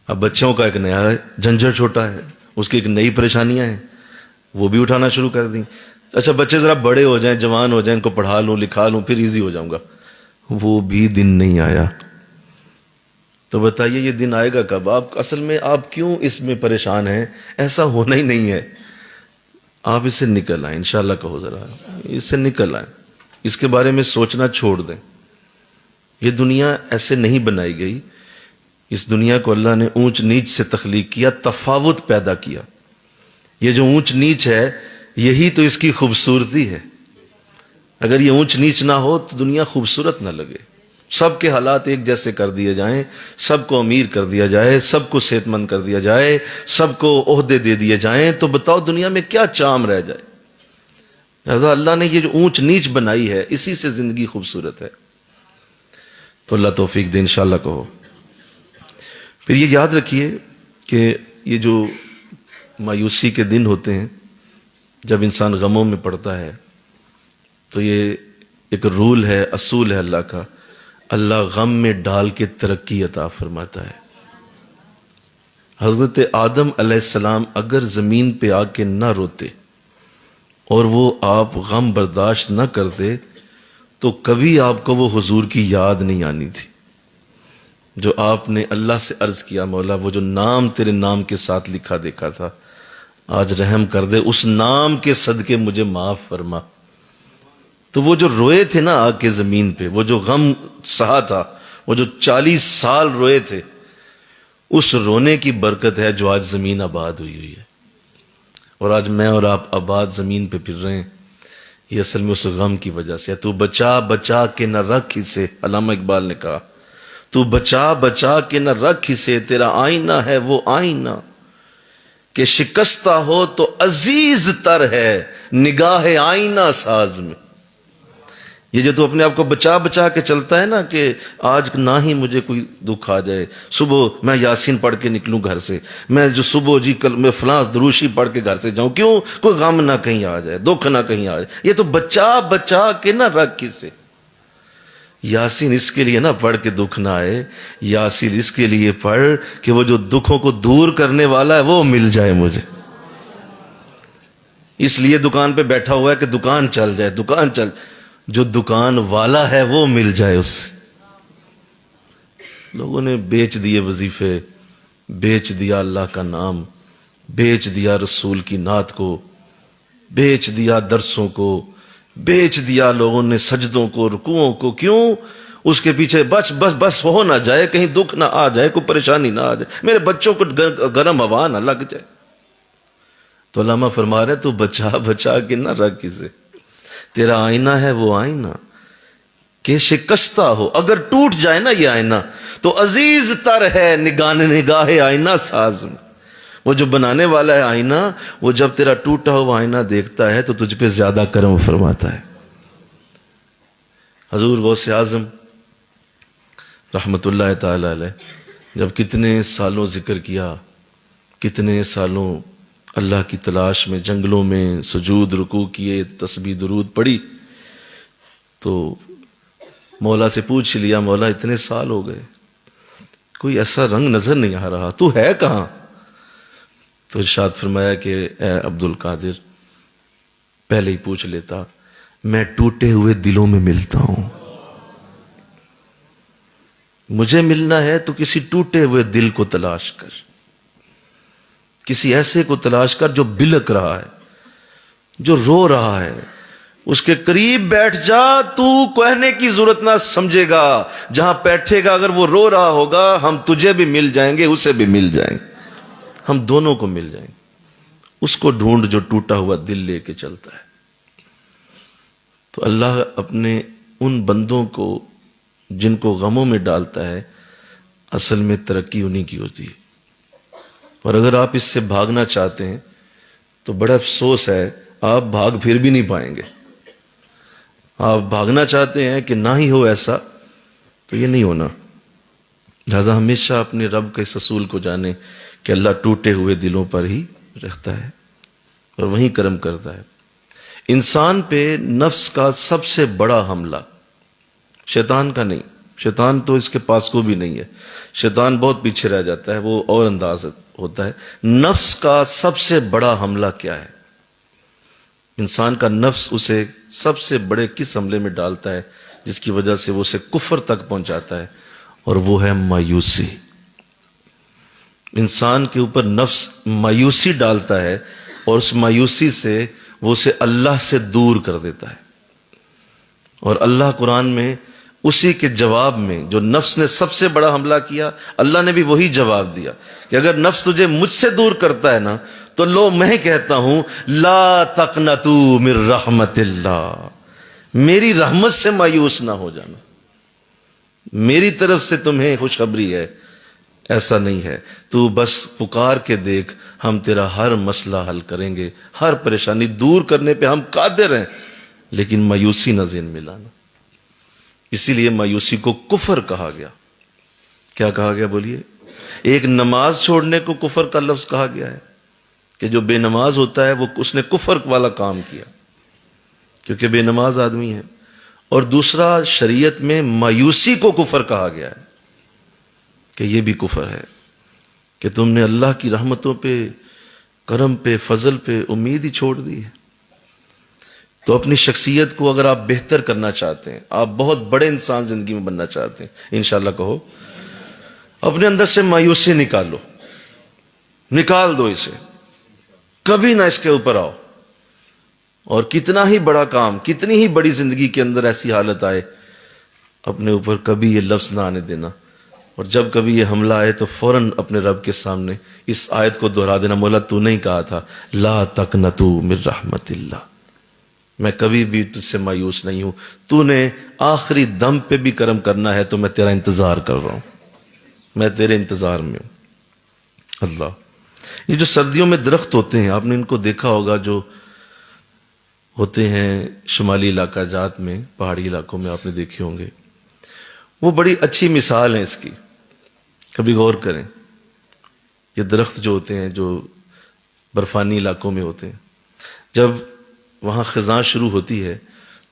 اب بچوں کا ایک نیا جھنجھٹ چھوٹا ہے، اس کی ایک نئی پریشانیاں ہیں، وہ بھی اٹھانا شروع کر دیں. اچھا بچے ذرا بڑے ہو جائیں، جوان ہو جائیں، ان کو پڑھا لوں لکھا لوں پھر ایزی ہو جاؤں گا. وہ بھی دن نہیں آیا. تو بتائیے یہ دن آئے گا کب؟ آپ اصل میں آپ کیوں اس میں پریشان ہیں؟ ایسا ہونا ہی نہیں ہے. آپ اس سے نکل آئیں، انشاءاللہ کہو ذرا، اس سے نکل آئیں، اس کے بارے میں سوچنا چھوڑ دیں. یہ دنیا ایسے نہیں بنائی گئی. اس دنیا کو اللہ نے اونچ نیچ سے تخلیق کیا، تفاوت پیدا کیا. یہ جو اونچ نیچ ہے یہی تو اس کی خوبصورتی ہے. اگر یہ اونچ نیچ نہ ہو تو دنیا خوبصورت نہ لگے. سب کے حالات ایک جیسے کر دیے جائیں، سب کو امیر کر دیا جائے، سب کو صحت مند کر دیا جائے، سب کو عہدے دے دیے جائیں، تو بتاؤ دنیا میں کیا چام رہ جائے؟ لہذا اللہ نے یہ جو اونچ نیچ بنائی ہے اسی سے زندگی خوبصورت ہے. تو اللہ توفیق دے، انشاءاللہ کہو. پھر یہ یاد رکھیے کہ یہ جو مایوسی کے دن ہوتے ہیں جب انسان غموں میں پڑتا ہے تو یہ ایک رول ہے، اصول ہے اللہ کا. اللہ غم میں ڈال کے ترقی عطا فرماتا ہے. حضرت آدم علیہ السلام اگر زمین پہ آ کے نہ روتے اور وہ آپ غم برداشت نہ کرتے تو کبھی آپ کو وہ حضور کی یاد نہیں آنی تھی. جو آپ نے اللہ سے عرض کیا مولا وہ جو نام تیرے نام کے ساتھ لکھا دیکھا تھا آج رحم کر دے، اس نام کے صدقے مجھے معاف فرما۔ تو وہ جو روئے تھے نا آگ کے زمین پہ، وہ جو غم سہا تھا، وہ جو 40 سال روئے تھے، اس رونے کی برکت ہے جو آج زمین آباد ہوئی ہے۔ اور آج میں اور آپ آباد زمین پہ پھر رہے ہیں، یہ اصل میں اس غم کی وجہ سے ہے۔ تو بچا بچا کے نہ رکھ اسے، علامہ اقبال نے کہا، تو بچا بچا کے نہ رکھ اسے، تیرا آئینہ ہے وہ آئینہ کہ شکستہ ہو تو عزیز تر ہے نگاہ آئینہ ساز میں۔ یہ جو تو اپنے آپ کو بچا بچا کے چلتا ہے نا کہ آج نہ ہی مجھے کوئی دکھ آ جائے، صبح میں یاسین پڑھ کے نکلوں گھر سے، میں جو صبح جی کل میں فلاں دروشی پڑھ کے گھر سے جاؤں، کیوں؟ کوئی غم نہ کہیں آ جائے، دکھ نہ کہیں آ جائے۔ یہ تو بچا بچا کے نہ رکھ کسے۔ یاسین اس کے لیے نہ پڑھ کے دکھ نہ آئے، یاسین اس کے لیے پڑھ کہ وہ جو دکھوں کو دور کرنے والا ہے وہ مل جائے مجھے۔ اس لیے دکان پہ بیٹھا ہوا ہے کہ دکان چل جائے، دکان چل، جو دکان والا ہے وہ مل جائے اس سے۔ لوگوں نے بیچ دیے وظیفے، بیچ دیا اللہ کا نام، بیچ دیا رسول کی نعت کو، بیچ دیا درسوں کو، بیچ دیا لوگوں نے سجدوں کو، رکوعوں کو۔ کیوں؟ اس کے پیچھے بس بس بس ہو نہ جائے، کہیں دکھ نہ آ جائے، کوئی پریشانی نہ آ جائے، میرے بچوں کو گرم ہوا نہ لگ جائے۔ تو علامہ فرما رہے تو بچا بچا کے نہ رکھ اسے، تیرا آئینہ ہے وہ آئینہ کہ شکستہ ہو، اگر ٹوٹ جائے نا یہ آئینہ تو عزیز تر ہے نگاہ آئینہ ساز میں۔ وہ جو بنانے والا ہے آئینہ، وہ جب تیرا ٹوٹا ہوا آئینہ دیکھتا ہے تو تجھ پہ زیادہ کرم فرماتا ہے۔ حضور غوث اعظم رحمت اللہ تعالی علیہ جب کتنے سالوں ذکر کیا، کتنے سالوں اللہ کی تلاش میں جنگلوں میں سجود رکوع کیے، تسبیح درود پڑھی، تو مولا سے پوچھ لیا، مولا اتنے سال ہو گئے، کوئی ایسا رنگ نظر نہیں آ رہا، تو ہے کہاں؟ تو ارشاد فرمایا کہ اے عبد القادر، پہلے ہی پوچھ لیتا، میں ٹوٹے ہوئے دلوں میں ملتا ہوں۔ مجھے ملنا ہے تو کسی ٹوٹے ہوئے دل کو تلاش کر، کسی ایسے کو تلاش کر جو بلک رہا ہے، جو رو رہا ہے، اس کے قریب بیٹھ جا، تو کہنے کی ضرورت نہ سمجھے گا، جہاں بیٹھے گا اگر وہ رو رہا ہوگا ہم تجھے بھی مل جائیں گے، اسے بھی مل جائیں گے، ہم دونوں کو مل جائیں گے۔ اس کو ڈھونڈ جو ٹوٹا ہوا دل لے کے چلتا ہے۔ تو اللہ اپنے ان بندوں کو جن کو غموں میں ڈالتا ہے، اصل میں ترقی انہی کی ہوتی ہے۔ اور اگر آپ اس سے بھاگنا چاہتے ہیں تو بڑا افسوس ہے، آپ بھاگ پھر بھی نہیں پائیں گے۔ آپ بھاگنا چاہتے ہیں کہ نہ ہی ہو ایسا، تو یہ نہیں ہونا۔ لہذا ہمیشہ اپنے رب کے اس اصول کو جانیں کہ اللہ ٹوٹے ہوئے دلوں پر ہی رہتا ہے اور وہیں کرم کرتا ہے۔ انسان پہ نفس کا سب سے بڑا حملہ شیطان کا نہیں، شیطان تو اس کے پاس کو بھی نہیں ہے، شیطان بہت پیچھے رہ جاتا ہے، وہ اور انداز ہوتا ہے۔ نفس کا سب سے بڑا حملہ کیا ہے؟ انسان کا نفس اسے سب سے بڑے کس حملے میں ڈالتا ہے جس کی وجہ سے وہ اسے کفر تک پہنچاتا ہے؟ اور وہ ہے مایوسی۔ انسان کے اوپر نفس مایوسی ڈالتا ہے اور اس مایوسی سے وہ اسے اللہ سے دور کر دیتا ہے۔ اور اللہ قرآن میں اسی کے جواب میں جو نفس نے سب سے بڑا حملہ کیا، اللہ نے بھی وہی جواب دیا کہ اگر نفس تجھے مجھ سے دور کرتا ہے نا تو لو میں کہتا ہوں لا تقنطوا من رحمت اللہ، میری رحمت سے مایوس نہ ہو جانا، میری طرف سے تمہیں خوشخبری ہے، ایسا نہیں ہے، تو بس پکار کے دیکھ، ہم تیرا ہر مسئلہ حل کریں گے، ہر پریشانی دور کرنے پہ ہم قادر ہیں، لیکن مایوسی نہ ذہن میں لانا۔ اسی لیے مایوسی کو کفر کہا گیا۔ کیا کہا گیا بولیے؟ ایک نماز چھوڑنے کو کفر کا لفظ کہا گیا ہے کہ جو بے نماز ہوتا ہے وہ اس نے کفر والا کام کیا کیونکہ بے نماز آدمی ہے۔ اور دوسرا، شریعت میں مایوسی کو کفر کہا گیا ہے کہ یہ بھی کفر ہے کہ تم نے اللہ کی رحمتوں پہ، کرم پہ، فضل پہ امید ہی چھوڑ دی ہے۔ تو اپنی شخصیت کو اگر آپ بہتر کرنا چاہتے ہیں، آپ بہت بڑے انسان زندگی میں بننا چاہتے ہیں، انشاءاللہ کہو، اپنے اندر سے مایوسی نکالو، نکال دو اسے، کبھی نہ اس کے اوپر آؤ. اور کتنا ہی بڑا کام، کتنی ہی بڑی زندگی کے اندر ایسی حالت آئے، اپنے اوپر کبھی یہ لفظ نہ آنے دینا. اور جب کبھی یہ حملہ آئے تو فوراً اپنے رب کے سامنے اس آیت کو دہرا دینا، مولا تو نہیں کہا تھا لا تقنطوا من رحمت اللہ، میں کبھی بھی تجھ سے مایوس نہیں ہوں، تو نے آخری دم پہ بھی کرم کرنا ہے تو میں تیرا انتظار کر رہا ہوں، میں تیرے انتظار میں ہوں. اللہ، یہ جو سردیوں میں درخت ہوتے ہیں، آپ نے ان کو دیکھا ہوگا، جو ہوتے ہیں شمالی علاقہ جات میں، پہاڑی علاقوں میں آپ نے دیکھے ہوں گے، وہ بڑی اچھی مثال ہے اس کی. کبھی غور کریں، یہ درخت جو ہوتے ہیں جو برفانی علاقوں میں ہوتے ہیں، جب وہاں خزاں شروع ہوتی ہے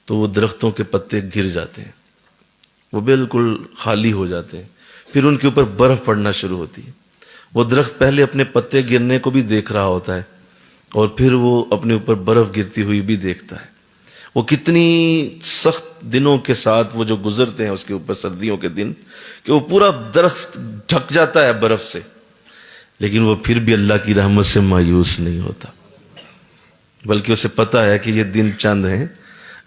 تو وہ درختوں کے پتے گر جاتے ہیں، وہ بالکل خالی ہو جاتے ہیں، پھر ان کے اوپر برف پڑنا شروع ہوتی ہے. وہ درخت پہلے اپنے پتے گرنے کو بھی دیکھ رہا ہوتا ہے اور پھر وہ اپنے اوپر برف گرتی ہوئی بھی دیکھتا ہے. وہ کتنی سخت دنوں کے ساتھ وہ جو گزرتے ہیں اس کے اوپر، سردیوں کے دن، کہ وہ پورا درخت ڈھک جاتا ہے برف سے، لیکن وہ پھر بھی اللہ کی رحمت سے مایوس نہیں ہوتا، بلکہ اسے پتا ہے کہ یہ دن چند ہیں،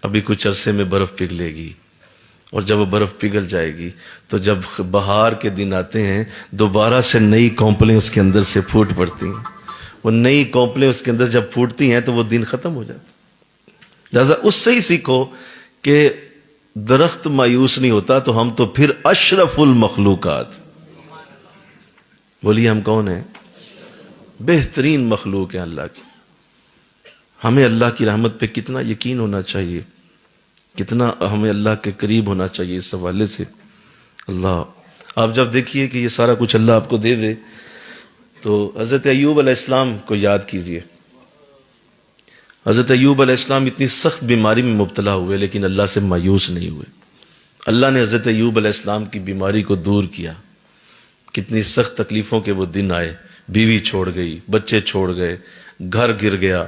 ابھی کچھ عرصے میں برف پگھلے گی، اور جب وہ برف پگھل جائے گی تو جب بہار کے دن آتے ہیں دوبارہ سے نئی کونپلیں اس کے اندر سے پھوٹ پڑتی ہیں. وہ نئی کونپلیں اس کے اندر جب پھوٹتی ہیں تو وہ دن ختم ہو جاتا ہے. لہذا اس سے ہی سیکھو کہ درخت مایوس نہیں ہوتا تو ہم تو پھر اشرف المخلوقات. بولیے ہم کون ہیں؟ بہترین مخلوق ہیں اللہ کی. ہمیں اللہ کی رحمت پہ کتنا یقین ہونا چاہیے، کتنا ہمیں اللہ کے قریب ہونا چاہیے اس حوالے سے. اللہ، آپ جب دیکھیے کہ یہ سارا کچھ اللہ آپ کو دے دے تو حضرت ایوب علیہ السلام کو یاد کیجئے. حضرت ایوب علیہ السلام اتنی سخت بیماری میں مبتلا ہوئے لیکن اللہ سے مایوس نہیں ہوئے. اللہ نے حضرت ایوب علیہ السلام کی بیماری کو دور کیا. کتنی سخت تکلیفوں کے وہ دن آئے، بیوی چھوڑ گئی، بچے چھوڑ گئے، گھر گر گیا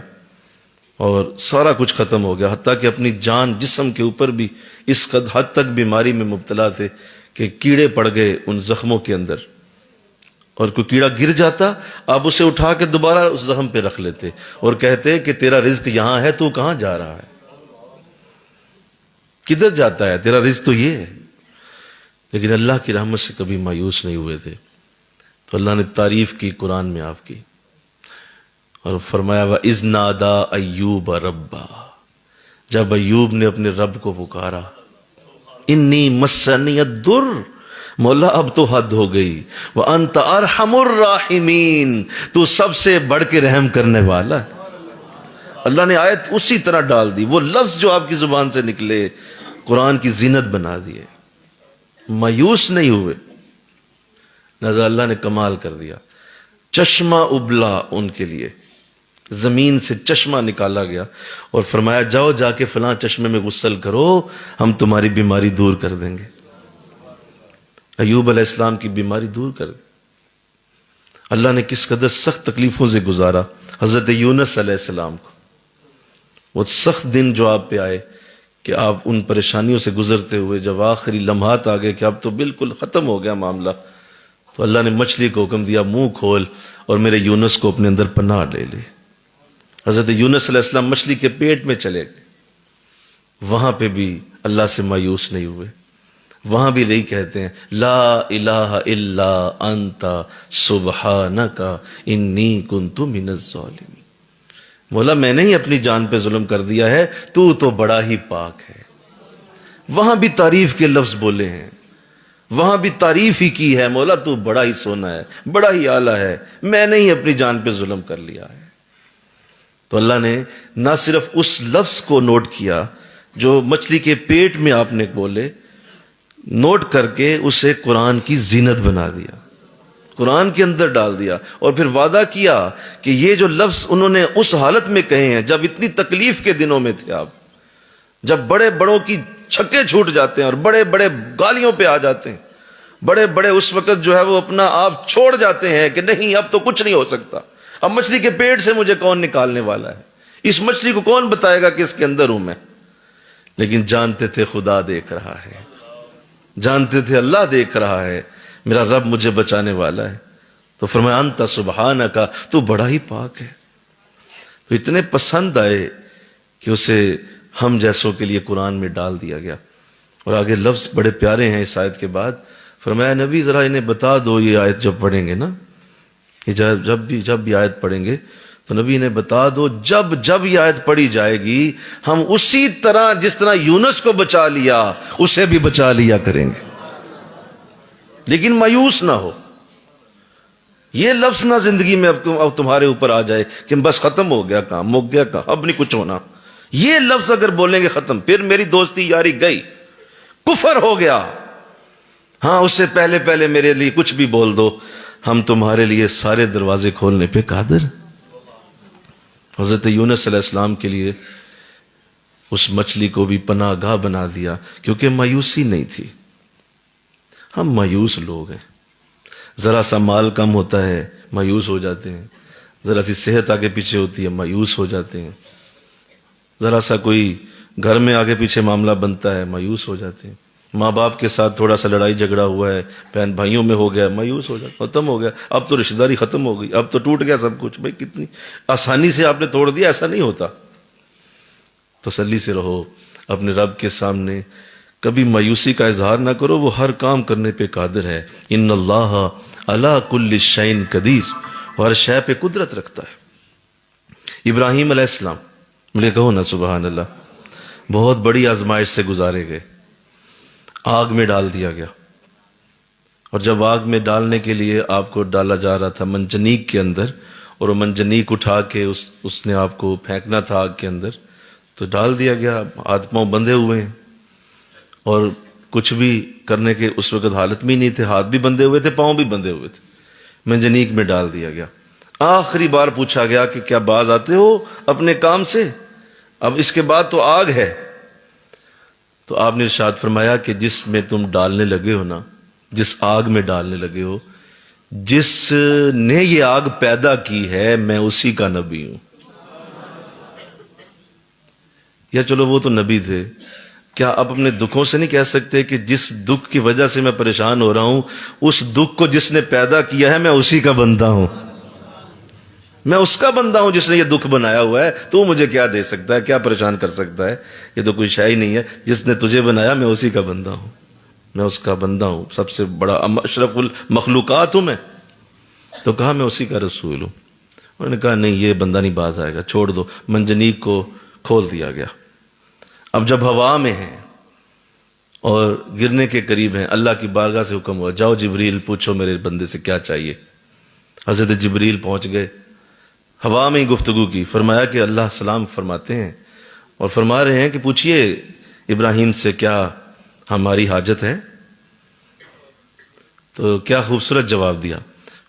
اور سارا کچھ ختم ہو گیا، حتیٰ کہ اپنی جان جسم کے اوپر بھی اس حد تک بیماری میں مبتلا تھے کہ کیڑے پڑ گئے ان زخموں کے اندر، اور کوئی کیڑا گر جاتا آپ اسے اٹھا کے دوبارہ اس زخم پہ رکھ لیتے اور کہتے کہ تیرا رزق یہاں ہے، تو کہاں جا رہا ہے، کدھر جاتا ہے، تیرا رزق تو یہ ہے. لیکن اللہ کی رحمت سے کبھی مایوس نہیں ہوئے تھے. تو اللہ نے تعریف کی قرآن میں آپ کی اور فرمایا وَإِذْ نَادَىٰ أَيُّوبَ رَبَّهُ، جب ایوب نے اپنے رب کو پکارا، انی مسنی الضر، مولا اب تو حد ہو گئی، وَأَنْتَ أَرْحَمُ الرَّاحِمِينَ، تو سب سے بڑھ کے رحم کرنے والا. اللہ نے آیت اسی طرح ڈال دی، وہ لفظ جو آپ کی زبان سے نکلے قرآن کی زینت بنا دیے. مایوس نہیں ہوئے، لہذا اللہ نے کمال کر دیا. چشمہ ابلا ان کے لیے، زمین سے چشمہ نکالا گیا اور فرمایا جاؤ جا کے فلاں چشمے میں غسل کرو، ہم تمہاری بیماری دور کر دیں گے. ایوب علیہ السلام کی بیماری دور کر دی. اللہ نے کس قدر سخت تکلیفوں سے گزارا حضرت یونس علیہ السلام کو. وہ سخت دن جو آپ پہ آئے کہ آپ ان پریشانیوں سے گزرتے ہوئے جب آخری لمحات آ گئے کہ اب تو بالکل ختم ہو گیا معاملہ، تو اللہ نے مچھلی کو حکم دیا منہ کھول اور میرے یونس کو اپنے اندر پناہ لے لے. حضرت یونس علیہ السلام مچھلی کے پیٹ میں چلے گئے، وہاں پہ بھی اللہ سے مایوس نہیں ہوئے. وہاں بھی یہی کہتے ہیں لا الہ الا انت سبحانک انی کنت من الظالمین. مولا میں نے ہی اپنی جان پہ ظلم کر دیا ہے، تو بڑا ہی پاک ہے. وہاں بھی تعریف کے لفظ بولے ہیں، وہاں بھی تعریف ہی کی ہے، مولا تو بڑا ہی سونا ہے، بڑا ہی اعلیٰ ہے، میں نے ہی اپنی جان پہ ظلم کر لیا ہے. تو اللہ نے نہ صرف اس لفظ کو نوٹ کیا جو مچھلی کے پیٹ میں آپ نے بولے، نوٹ کر کے اسے قرآن کی زینت بنا دیا، قرآن کے اندر ڈال دیا، اور پھر وعدہ کیا کہ یہ جو لفظ انہوں نے اس حالت میں کہے ہیں جب اتنی تکلیف کے دنوں میں تھے آپ، جب بڑے بڑوں کی چھکے چھوٹ جاتے ہیں اور بڑے بڑے گالیوں پہ آ جاتے ہیں، بڑے بڑے اس وقت جو ہے وہ اپنا آپ چھوڑ جاتے ہیں کہ نہیں اب تو کچھ نہیں ہو سکتا، اب مچھلی کے پیٹ سے مجھے کون نکالنے والا ہے، اس مچھلی کو کون بتائے گا کہ اس کے اندر ہوں میں. لیکن جانتے تھے خدا دیکھ رہا ہے، جانتے تھے اللہ دیکھ رہا ہے، میرا رب مجھے بچانے والا ہے. تو فرمایا انت سبحانک، تو بڑا ہی پاک ہے. تو اتنے پسند آئے کہ اسے ہم جیسوں کے لیے قرآن میں ڈال دیا گیا. اور آگے لفظ بڑے پیارے ہیں اس آیت کے بعد. فرمایا نبی ذرا انہیں بتا دو یہ آیت جب پڑھیں گے نا، جب بھی آیت پڑھیں گے تو نبی نے بتا دو جب یہ آیت پڑھی جائے گی ہم اسی طرح جس طرح یونس کو بچا لیا اسے بھی بچا لیا کریں گے، لیکن مایوس نہ ہو. یہ لفظ نہ زندگی میں اب تمہارے اوپر آ جائے کہ بس ختم ہو گیا کام، مک گیا کام، اب نہیں کچھ ہونا. یہ لفظ اگر بولیں گے ختم، پھر میری دوستی یاری گئی، کفر ہو گیا. ہاں اس سے پہلے میرے لیے کچھ بھی بول دو، ہم تمہارے لیے سارے دروازے کھولنے پہ قادر. حضرت یونس علیہ السلام کے لیے اس مچھلی کو بھی پناہ گاہ بنا دیا کیونکہ مایوسی نہیں تھی. ہم مایوس لوگ ہیں، ذرا سا مال کم ہوتا ہے مایوس ہو جاتے ہیں، ذرا سی صحت آگے پیچھے ہوتی ہے مایوس ہو جاتے ہیں، ذرا سا کوئی گھر میں آگے پیچھے معاملہ بنتا ہے مایوس ہو جاتے ہیں، ماں باپ کے ساتھ تھوڑا سا لڑائی جھگڑا ہوا ہے، بہن بھائیوں میں ہو گیا مایوس ہو جاتا، ختم ہو گیا، اب تو رشتہ داری ختم ہو گئی، اب تو ٹوٹ گیا سب کچھ. بھائی کتنی آسانی سے آپ نے توڑ دیا، ایسا نہیں ہوتا. تسلی سے رہو اپنے رب کے سامنے، کبھی مایوسی کا اظہار نہ کرو، وہ ہر کام کرنے پہ قادر ہے. ان اللہ علی کل شیء قدیر، ہر شے پہ قدرت رکھتا ہے. ابراہیم علیہ السلام، مجھے کہو نا سبحان اللہ، بہت بڑی آزمائش سے گزارے گئے. آگ میں ڈال دیا گیا، اور جب آگ میں ڈالنے کے لیے آپ کو ڈالا جا رہا تھا منجنیق کے اندر، اور وہ منجنیق اٹھا کے اس نے آپ کو پھینکنا تھا آگ کے اندر، تو ڈال دیا گیا. ہاتھ پاؤں بندھے ہوئے ہیں اور کچھ بھی کرنے کے اس وقت حالت میں نہیں تھے، ہاتھ بھی بندھے ہوئے تھے، پاؤں بھی بندھے ہوئے تھے. منجنیق میں ڈال دیا گیا. آخری بار پوچھا گیا کہ کیا باز آتے ہو اپنے کام سے، اب اس کے بعد تو آگ ہے. تو آپ نے ارشاد فرمایا کہ جس میں تم ڈالنے لگے ہو نا، جس آگ میں ڈالنے لگے ہو، جس نے یہ آگ پیدا کی ہے میں اسی کا نبی ہوں. یا چلو وہ تو نبی تھے، کیا آپ اپنے دکھوں سے نہیں کہہ سکتے کہ جس دکھ کی وجہ سے میں پریشان ہو رہا ہوں اس دکھ کو جس نے پیدا کیا ہے میں اسی کا بندہ ہوں، میں اس کا بندہ ہوں جس نے یہ دکھ بنایا ہوا ہے. تو مجھے کیا دے سکتا ہے، کیا پریشان کر سکتا ہے؟ یہ تو کوئی شے ہی نہیں ہے. جس نے تجھے بنایا میں اسی کا بندہ ہوں، میں اس کا بندہ ہوں، سب سے بڑا اشرف المخلوقات ہوں میں. تو کہا میں اسی کا رسول ہوں. انہوں نے کہا نہیں یہ بندہ نہیں باز آئے گا، چھوڑ دو. منجنیق کو کھول دیا گیا. اب جب ہوا میں ہیں اور گرنے کے قریب ہیں، اللہ کی بارگاہ سے حکم ہوا جاؤ جبریل پوچھو میرے بندے سے کیا چاہیے. حضرت جبریل پہنچ گئے، ہوا میں ہی گفتگو کی. فرمایا کہ اللہ سلام فرماتے ہیں اور فرما رہے ہیں کہ پوچھئے ابراہیم سے کیا ہماری حاجت ہے. تو کیا خوبصورت جواب دیا.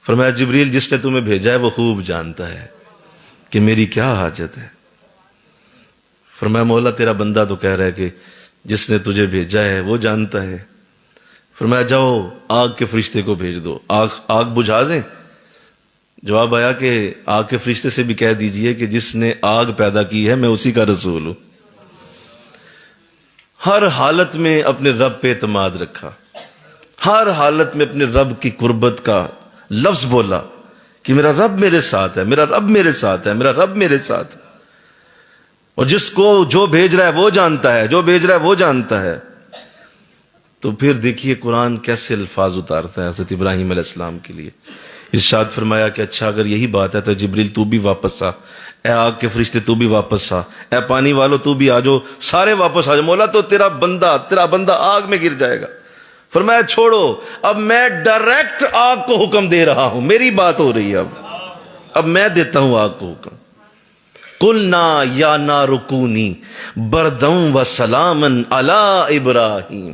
فرمایا جبریل جس نے تمہیں بھیجا ہے وہ خوب جانتا ہے کہ میری کیا حاجت ہے. فرمایا مولا تیرا بندہ تو کہہ رہا ہے کہ جس نے تجھے بھیجا ہے وہ جانتا ہے. فرمایا جاؤ آگ کے فرشتے کو بھیج دو، آگ بجھا دیں. جواب آیا کہ آگ کے فرشتے سے بھی کہہ دیجئے کہ جس نے آگ پیدا کی ہے میں اسی کا رسول ہوں. ہر حالت میں اپنے رب پہ اعتماد رکھا، ہر حالت میں اپنے رب کی قربت کا لفظ بولا کہ میرا رب میرے ساتھ ہے، میرا رب میرے ساتھ ہے، میرا رب میرے ساتھ ہے. اور جس کو جو بھیج رہا ہے وہ جانتا ہے، جو بھیج رہا ہے وہ جانتا ہے. تو پھر دیکھیے قرآن کیسے الفاظ اتارتا ہے حضرت ابراہیم علیہ السلام کے لیے. ارشاد فرمایا کہ اچھا اگر یہی بات ہے تو جبریل تو بھی واپس آ، اے آگ کے فرشتے تو بھی واپس آ، اے پانی والو تو بھی آ جاؤ، سارے واپس آ جاؤ. مولا تو تیرا بندہ آگ میں گر جائے گا. فرمایا چھوڑو، اب میں ڈائریکٹ آگ کو حکم دے رہا ہوں، میری بات ہو رہی ہے. اب میں دیتا ہوں آگ کو حکم. قلنا یا نار کونی برداً و سلاما علی ابراہیم.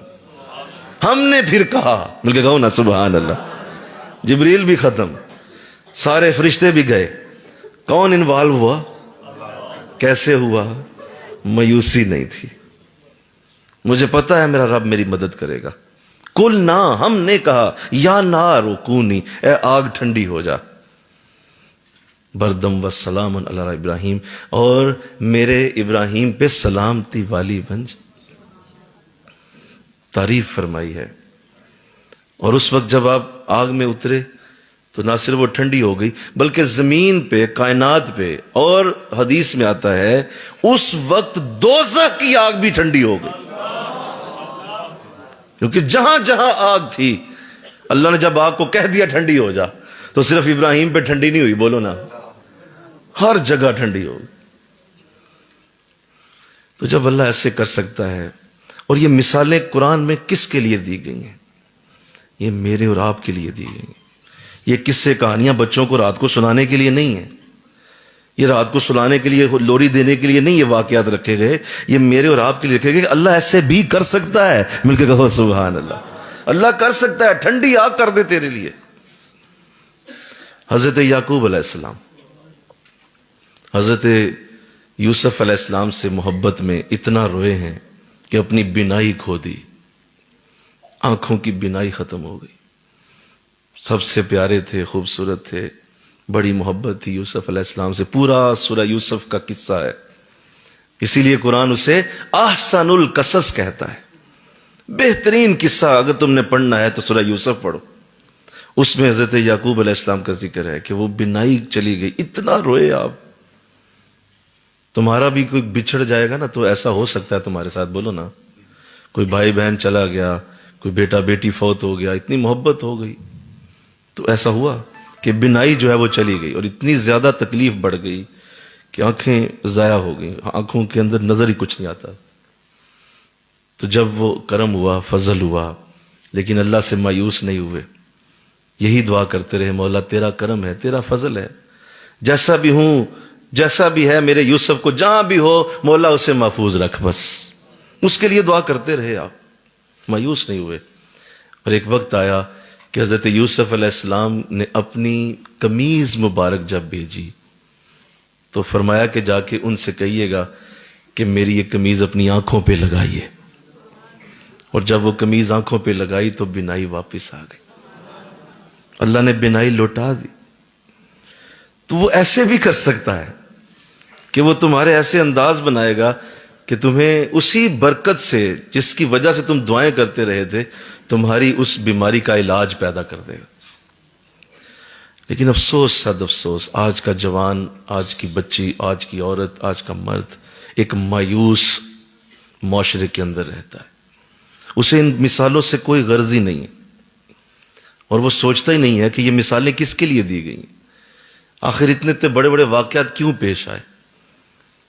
ہم نے پھر کہا، مل کے کہو نا سبحان اللہ. جبریل بھی ختم، سارے فرشتے بھی گئے. کون انوالو ہوا؟ کیسے ہوا؟ مایوسی نہیں تھی. مجھے پتا ہے میرا رب میری مدد کرے گا. قلنا ہم نے کہا یا نار کونی، اے آگ ٹھنڈی ہو جا، بردم و سلام علی ابراہیم، اور میرے ابراہیم پہ سلامتی والی بن جا. تعریف فرمائی ہے. اور اس وقت جب آپ آگ میں اترے تو نہ صرف وہ ٹھنڈی ہو گئی بلکہ زمین پہ، کائنات پہ، اور حدیث میں آتا ہے اس وقت دوزخ کی آگ بھی ٹھنڈی ہو گئی، کیونکہ جہاں جہاں آگ تھی اللہ نے جب آگ کو کہہ دیا ٹھنڈی ہو جا، تو صرف ابراہیم پہ ٹھنڈی نہیں ہوئی، بولو نا، ہر جگہ ٹھنڈی ہو گئی۔ تو جب اللہ ایسے کر سکتا ہے، اور یہ مثالیں قرآن میں کس کے لیے دی گئی ہیں؟ یہ میرے اور آپ کے لیے دی گئی ہیں۔ یہ قصے کہانیاں بچوں کو رات کو سنانے کے لیے نہیں ہیں، یہ رات کو سنانے کے لیے، لوری دینے کے لیے نہیں یہ واقعات رکھے گئے، یہ میرے اور آپ کے لیے رکھے گئے کہ اللہ ایسے بھی کر سکتا ہے۔ مل کے کہو سبحان اللہ، اللہ کر سکتا ہے، ٹھنڈی آگ کر دے تیرے لیے۔ حضرت یعقوب علیہ السلام حضرت یوسف علیہ السلام سے محبت میں اتنا روئے ہیں کہ اپنی بینائی کھو دی، آنکھوں کی بینائی ختم ہو گئی۔ سب سے پیارے تھے، خوبصورت تھے، بڑی محبت تھی یوسف علیہ السلام سے۔ پورا سورہ یوسف کا قصہ ہے، اسی لیے قرآن اسے احسن القصص کہتا ہے۔ بہترین قصہ اگر تم نے پڑھنا ہے تو سورہ یوسف پڑھو، اس میں حضرت یعقوب علیہ السلام کا ذکر ہے کہ وہ بینائی چلی گئی، اتنا روئے آپ۔ تمہارا بھی کوئی بچھڑ جائے گا نا تو ایسا ہو سکتا ہے تمہارے ساتھ، بولو نا، کوئی بھائی بہن چلا گیا، کوئی بیٹا بیٹی فوت ہو گیا، اتنی محبت ہو گئی تو ایسا ہوا کہ بینائی جو ہے وہ چلی گئی، اور اتنی زیادہ تکلیف بڑھ گئی کہ آنکھیں ضائع ہو گئی، آنکھوں کے اندر نظر ہی کچھ نہیں آتا۔ تو جب وہ کرم ہوا، فضل ہوا، لیکن اللہ سے مایوس نہیں ہوئے، یہی دعا کرتے رہے، مولا تیرا کرم ہے، تیرا فضل ہے، جیسا بھی ہوں، جیسا بھی ہے میرے یوسف کو جہاں بھی ہو مولا اسے محفوظ رکھ، بس اس کے لیے دعا کرتے رہے آپ، مایوس نہیں ہوئے۔ اور ایک وقت آیا کہ حضرت یوسف علیہ السلام نے اپنی قمیض مبارک جب بھیجی تو فرمایا کہ جا کے ان سے کہیے گا کہ میری یہ قمیض اپنی آنکھوں پہ لگائیے، اور جب وہ قمیض آنکھوں پہ لگائی تو بینائی واپس آ گئی، اللہ نے بینائی لوٹا دی۔ تو وہ ایسے بھی کر سکتا ہے کہ وہ تمہارے ایسے انداز بنائے گا کہ تمہیں اسی برکت سے جس کی وجہ سے تم دعائیں کرتے رہے تھے، تمہاری اس بیماری کا علاج پیدا کر دے گا۔ لیکن افسوس، صد افسوس، آج کا جوان، آج کی بچی، آج کی عورت، آج کا مرد ایک مایوس معاشرے کے اندر رہتا ہے، اسے ان مثالوں سے کوئی غرض ہی نہیں ہے، اور وہ سوچتا ہی نہیں ہے کہ یہ مثالیں کس کے لیے دی گئی ہیں، آخر اتنے بڑے بڑے واقعات کیوں پیش آئے۔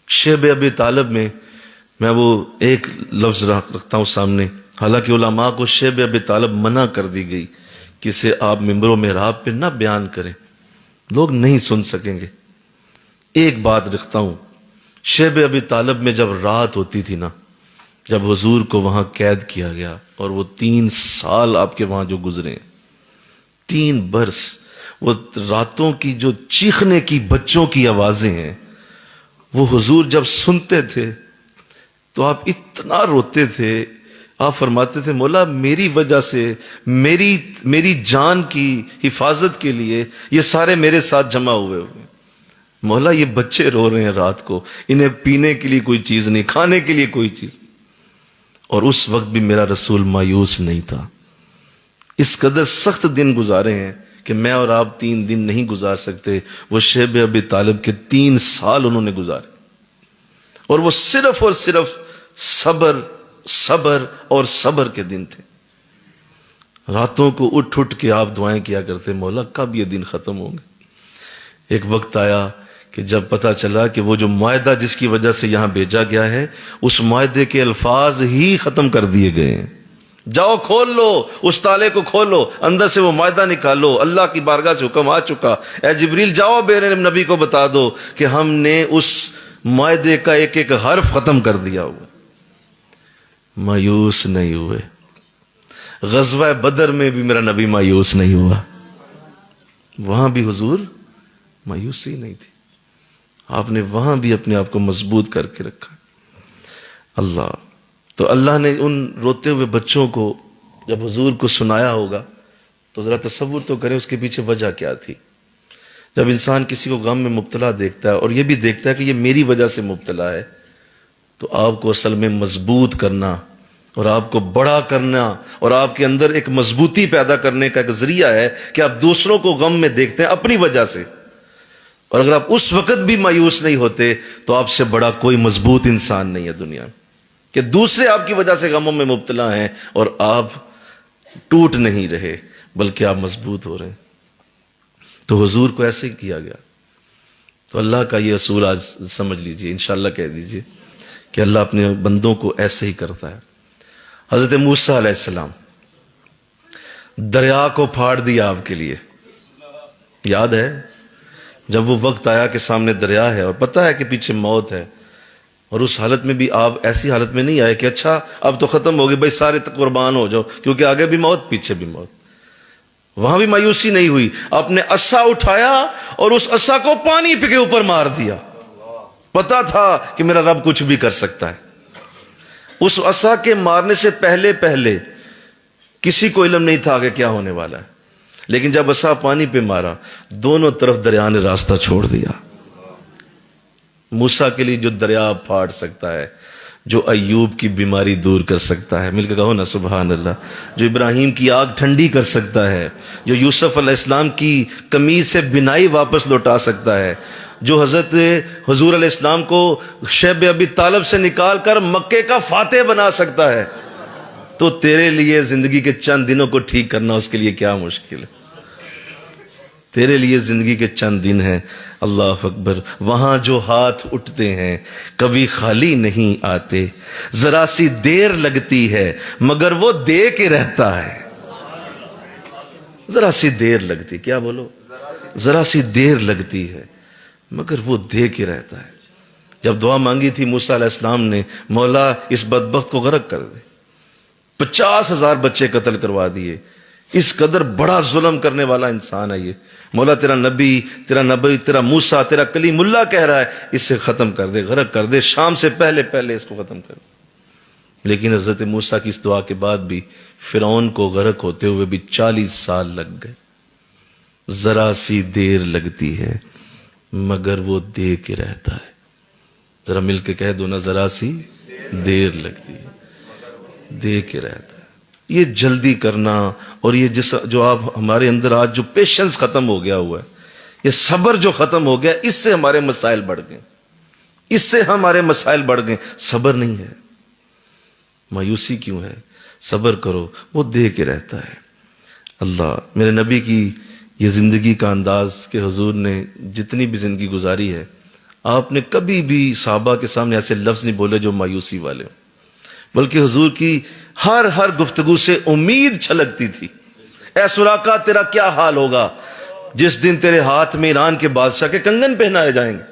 شیب ابی طالب میں وہ ایک لفظ رکھتا ہوں سامنے، حالانکہ علماء کو شیب ابی طالب منع کر دی گئی کہ اسے آپ ممبر و محراب پہ نہ بیان کریں، لوگ نہیں سن سکیں گے۔ ایک بات رکھتا ہوں، شیب ابی طالب میں جب رات ہوتی تھی نا، جب حضور کو وہاں قید کیا گیا، اور وہ 3 سال آپ کے وہاں جو گزرے، 3 برس، وہ راتوں کی جو چیخنے کی بچوں کی آوازیں ہیں، وہ حضور جب سنتے تھے تو آپ اتنا روتے تھے، آپ فرماتے تھے مولا میری وجہ سے، میری جان کی حفاظت کے لیے یہ سارے میرے ساتھ جمع ہوئے، مولا یہ بچے رو رہے ہیں رات کو، انہیں پینے کے لیے کوئی چیز نہیں، کھانے کے لیے کوئی چیز نہیں، اور اس وقت بھی میرا رسول مایوس نہیں تھا۔ اس قدر سخت دن گزارے ہیں کہ میں اور آپ 3 دن نہیں گزار سکتے، وہ شیب ابی طالب کے 3 سال انہوں نے گزارے، اور وہ صرف اور صرف صبر صبر اور صبر کے دن تھے۔ راتوں کو اٹھ کے آپ دعائیں کیا کرتے، مولا کب یہ دن ختم ہوں گے۔ ایک وقت آیا کہ جب پتا چلا کہ وہ جو معاہدہ جس کی وجہ سے یہاں بھیجا گیا ہے، اس معاہدے کے الفاظ ہی ختم کر دیے گئے ہیں، جاؤ کھول لو اس تالے کو، کھولو اندر سے وہ معاہدہ نکالو، اللہ کی بارگاہ سے حکم آ چکا، اے جبریل جاؤ میرے نبی کو بتا دو کہ ہم نے اس معاہدے کا ایک ایک حرف ختم کر دیا ہوا۔ مایوس نہیں ہوئے۔ غزوہ بدر میں بھی میرا نبی مایوس نہیں ہوا، وہاں بھی حضور مایوسی نہیں تھی، آپ نے وہاں بھی اپنے آپ کو مضبوط کر کے رکھا۔ اللہ تو اللہ نے ان روتے ہوئے بچوں کو جب حضور کو سنایا ہوگا تو ذرا تصور تو کریں اس کے پیچھے وجہ کیا تھی۔ جب انسان کسی کو غم میں مبتلا دیکھتا ہے اور یہ بھی دیکھتا ہے کہ یہ میری وجہ سے مبتلا ہے، تو آپ کو اصل میں مضبوط کرنا اور آپ کو بڑا کرنا اور آپ کے اندر ایک مضبوطی پیدا کرنے کا ایک ذریعہ ہے کہ آپ دوسروں کو غم میں دیکھتے ہیں اپنی وجہ سے. اور اگر آپ اس وقت بھی مایوس نہیں ہوتے تو آپ سے بڑا کوئی مضبوط انسان نہیں ہے دنیا میں، کہ دوسرے آپ کی وجہ سے غموں میں مبتلا ہیں اور آپ ٹوٹ نہیں رہے بلکہ آپ مضبوط ہو رہے ہیں. تو حضور کو ایسے ہی کیا گیا. تو اللہ کا یہ اصول آج سمجھ لیجئے، انشاءاللہ کہہ دیجئے کہ اللہ اپنے بندوں کو ایسے ہی کرتا ہے. حضرت موسیٰ علیہ السلام دریا کو پھاڑ دیا آپ کے لیے، یاد ہے جب وہ وقت آیا کہ سامنے دریا ہے اور پتہ ہے کہ پیچھے موت ہے، اور اس حالت میں بھی آپ ایسی حالت میں نہیں آئے کہ اچھا اب تو ختم ہو گئی بھائی سارے قربان ہو جاؤ کیونکہ آگے بھی موت پیچھے بھی موت. وہاں بھی مایوسی نہیں ہوئی، آپ نے عصا اٹھایا اور اس عصا کو پانی کے اوپر مار دیا. پتا تھا کہ میرا رب کچھ بھی کر سکتا ہے. اس عصا کے مارنے سے پہلے کسی کو علم نہیں تھا کہ کیا ہونے والا ہے، لیکن جب عصا پانی پہ مارا دونوں طرف دریا نے راستہ چھوڑ دیا. موسیٰ کے لیے جو دریا پھاڑ سکتا ہے، جو ایوب کی بیماری دور کر سکتا ہے، مل کے کہو نا سبحان اللہ، جو ابراہیم کی آگ ٹھنڈی کر سکتا ہے، جو یوسف علیہ السلام کی قمیض سے بنائی واپس لوٹا سکتا ہے، جو حضرت حضور علیہ السلام کو شیب ابی طالب سے نکال کر مکے کا فاتح بنا سکتا ہے، تو تیرے لیے زندگی کے چند دنوں کو ٹھیک کرنا اس کے لیے کیا مشکل ہے. تیرے لیے زندگی کے چند دن ہیں. اللہ اکبر. وہاں جو ہاتھ اٹھتے ہیں کبھی خالی نہیں آتے، ذرا سی دیر لگتی ہے مگر وہ دے کے رہتا ہے. ذرا سی دیر لگتی، کیا بولو، ذرا سی دیر لگتی ہے مگر وہ دے کے رہتا ہے. جب دعا مانگی تھی موسیٰ علیہ السلام نے، مولا اس بدبخت کو غرق کر دے، 50,000 بچے قتل کروا دیے، اس قدر بڑا ظلم کرنے والا انسان ہے یہ، مولا تیرا نبی تیرا موسیٰ تیرا کلیم اللہ کہہ رہا ہے اسے ختم کر دے، غرق کر دے، شام سے پہلے اس کو ختم کر دے. لیکن حضرت موسیٰ کی اس دعا کے بعد بھی فرعون کو غرق ہوتے ہوئے بھی 40 سال لگ گئے. ذرا سی دیر لگتی ہے مگر وہ دے کے رہتا ہے. ذرا مل کے کہہ دو نا، ذرا سی دیر لگتی ہے دے کے رہتا ہے. یہ جلدی کرنا اور یہ جو آپ ہمارے اندر آج جو پیشنس ختم ہو گیا ہوا ہے، یہ صبر جو ختم ہو گیا، اس سے ہمارے مسائل بڑھ گئے، اس سے ہمارے مسائل بڑھ گئے. صبر نہیں ہے، مایوسی کیوں ہے؟ صبر کرو، وہ دے کے رہتا ہے. اللہ میرے نبی کی یہ زندگی کا انداز کہ حضور نے جتنی بھی زندگی گزاری ہے، آپ نے کبھی بھی صحابہ کے سامنے ایسے لفظ نہیں بولے جو مایوسی والے ہوں، بلکہ حضور کی ہر گفتگو سے امید چھلکتی تھی. اے سراقہ تیرا کیا حال ہوگا جس دن تیرے ہاتھ میں ایران کے بادشاہ کے کنگن پہنائے جائیں گے.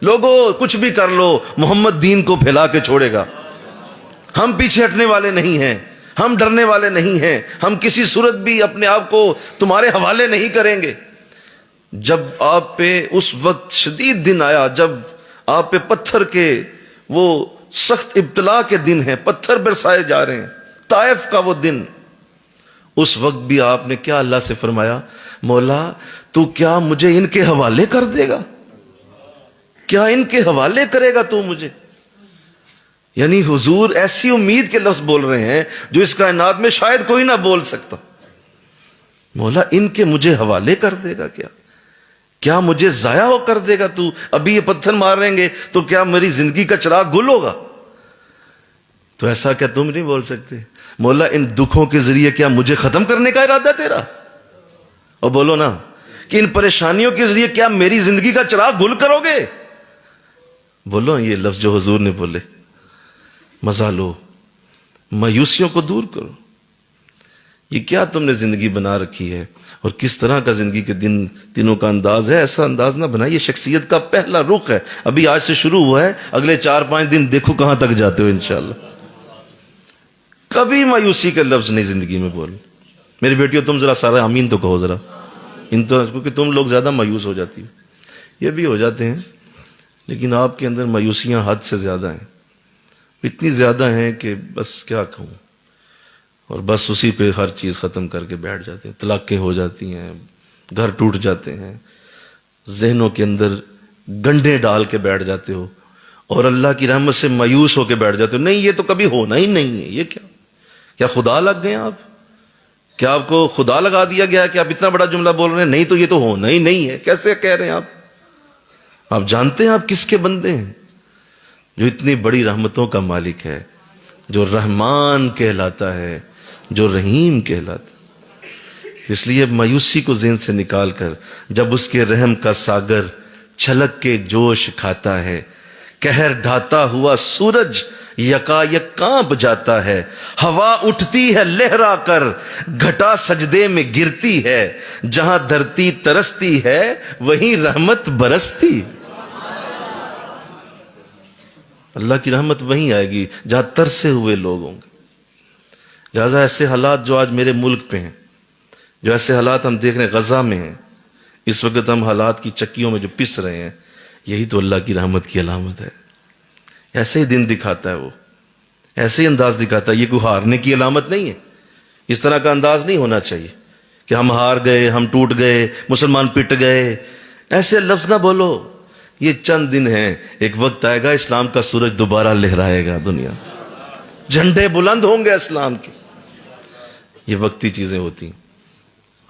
لوگوں کچھ بھی کر لو، محمد دین کو پھیلا کے چھوڑے گا. ہم پیچھے ہٹنے والے نہیں ہیں، ہم ڈرنے والے نہیں ہیں، ہم کسی صورت بھی اپنے آپ کو تمہارے حوالے نہیں کریں گے. جب آپ پہ اس وقت شدید دن آیا، جب آپ پہ پتھر کے وہ سخت ابتلا کے دن ہیں، پتھر برسائے جا رہے ہیں، طائف کا وہ دن، اس وقت بھی آپ نے کیا اللہ سے فرمایا، مولا تو کیا مجھے ان کے حوالے کر دے گا؟ کیا ان کے حوالے کرے گا تو مجھے؟ یعنی حضور ایسی امید کے لفظ بول رہے ہیں جو اس کائنات میں شاید کوئی نہ بول سکتا. مولا ان کے مجھے حوالے کر دے گا کیا مجھے ضائع ہو کر دے گا تو؟ ابھی یہ پتھر ماریں گے تو کیا میری زندگی کا چراغ گل ہوگا؟ تو ایسا کیا تم نہیں بول سکتے؟ مولا ان دکھوں کے ذریعے کیا مجھے ختم کرنے کا ارادہ تیرا؟ اور بولو نا کہ ان پریشانیوں کے ذریعے کیا میری زندگی کا چراغ گل کرو گے؟ بولو یہ لفظ جو حضور نے بولے. مزہ لو، مایوسیوں کو دور کرو. یہ کیا تم نے زندگی بنا رکھی ہے اور کس طرح کا زندگی کے دنوں کا انداز ہے؟ ایسا انداز نہ بنائیے. شخصیت کا پہلا رخ ہے، ابھی آج سے شروع ہوا ہے، اگلے 4-5 دن دیکھو کہاں تک جاتے ہو انشاءاللہ. کبھی مایوسی کا لفظ نہیں زندگی میں بول. میری بیٹیوں تم ذرا سارا آمین تو کہو ذرا، کیونکہ تم لوگ زیادہ مایوس ہو جاتی ہو. یہ بھی ہو جاتے ہیں لیکن آپ کے اندر مایوسیاں حد سے زیادہ ہیں، اتنی زیادہ ہیں کہ بس کیا کہوں. اور بس اسی پہ ہر چیز ختم کر کے بیٹھ جاتے ہیں. طلاقیں ہو جاتی ہیں، گھر ٹوٹ جاتے ہیں، ذہنوں کے اندر گنڈے ڈال کے بیٹھ جاتے ہو اور اللہ کی رحمت سے مایوس ہو کے بیٹھ جاتے ہو. نہیں یہ تو کبھی ہونا ہی نہیں ہے. یہ کیا کیا خدا لگ گئے آپ؟ کیا آپ کو خدا لگا دیا گیا کہ آپ اتنا بڑا جملہ بول رہے ہیں؟ نہیں تو یہ تو ہونا ہی نہیں ہے، کیسے کہہ رہے ہیں آپ جانتے ہیں آپ کس کے بندے ہیں؟ جو اتنی بڑی رحمتوں کا مالک ہے، جو رحمان کہلاتا ہے، جو رحیم کہلاتا ہے۔ اس لیے مایوسی کو ذہن سے نکال کر جب اس کے رحم کا ساگر چھلک کے جوش کھاتا ہے، قہر ڈھاتا ہوا سورج یکا یک کانپ جاتا ہے، ہوا اٹھتی ہے لہرا کر گھٹا سجدے میں گرتی ہے، جہاں دھرتی ترستی ہے وہیں رحمت برستی۔ اللہ کی رحمت وہیں آئے گی جہاں ترسے ہوئے لوگ ہوں گے۔ لہذا ایسے حالات جو آج میرے ملک پہ ہیں، جو ایسے حالات ہم دیکھ رہے ہیں غزہ میں ہیں، اس وقت ہم حالات کی چکیوں میں جو پس رہے ہیں، یہی تو اللہ کی رحمت کی علامت ہے۔ ایسے ہی دن دکھاتا ہے وہ، ایسے ہی انداز دکھاتا ہے۔ یہ کوئی ہارنے کی علامت نہیں ہے، اس طرح کا انداز نہیں ہونا چاہیے کہ ہم ہار گئے، ہم ٹوٹ گئے، مسلمان پٹ گئے، ایسے لفظ نہ بولو۔ یہ چند دن ہیں، ایک وقت آئے گا اسلام کا سورج دوبارہ لہرائے گا، دنیا جھنڈے بلند ہوں گے اسلام کے۔ یہ وقتی چیزیں ہوتی ہیں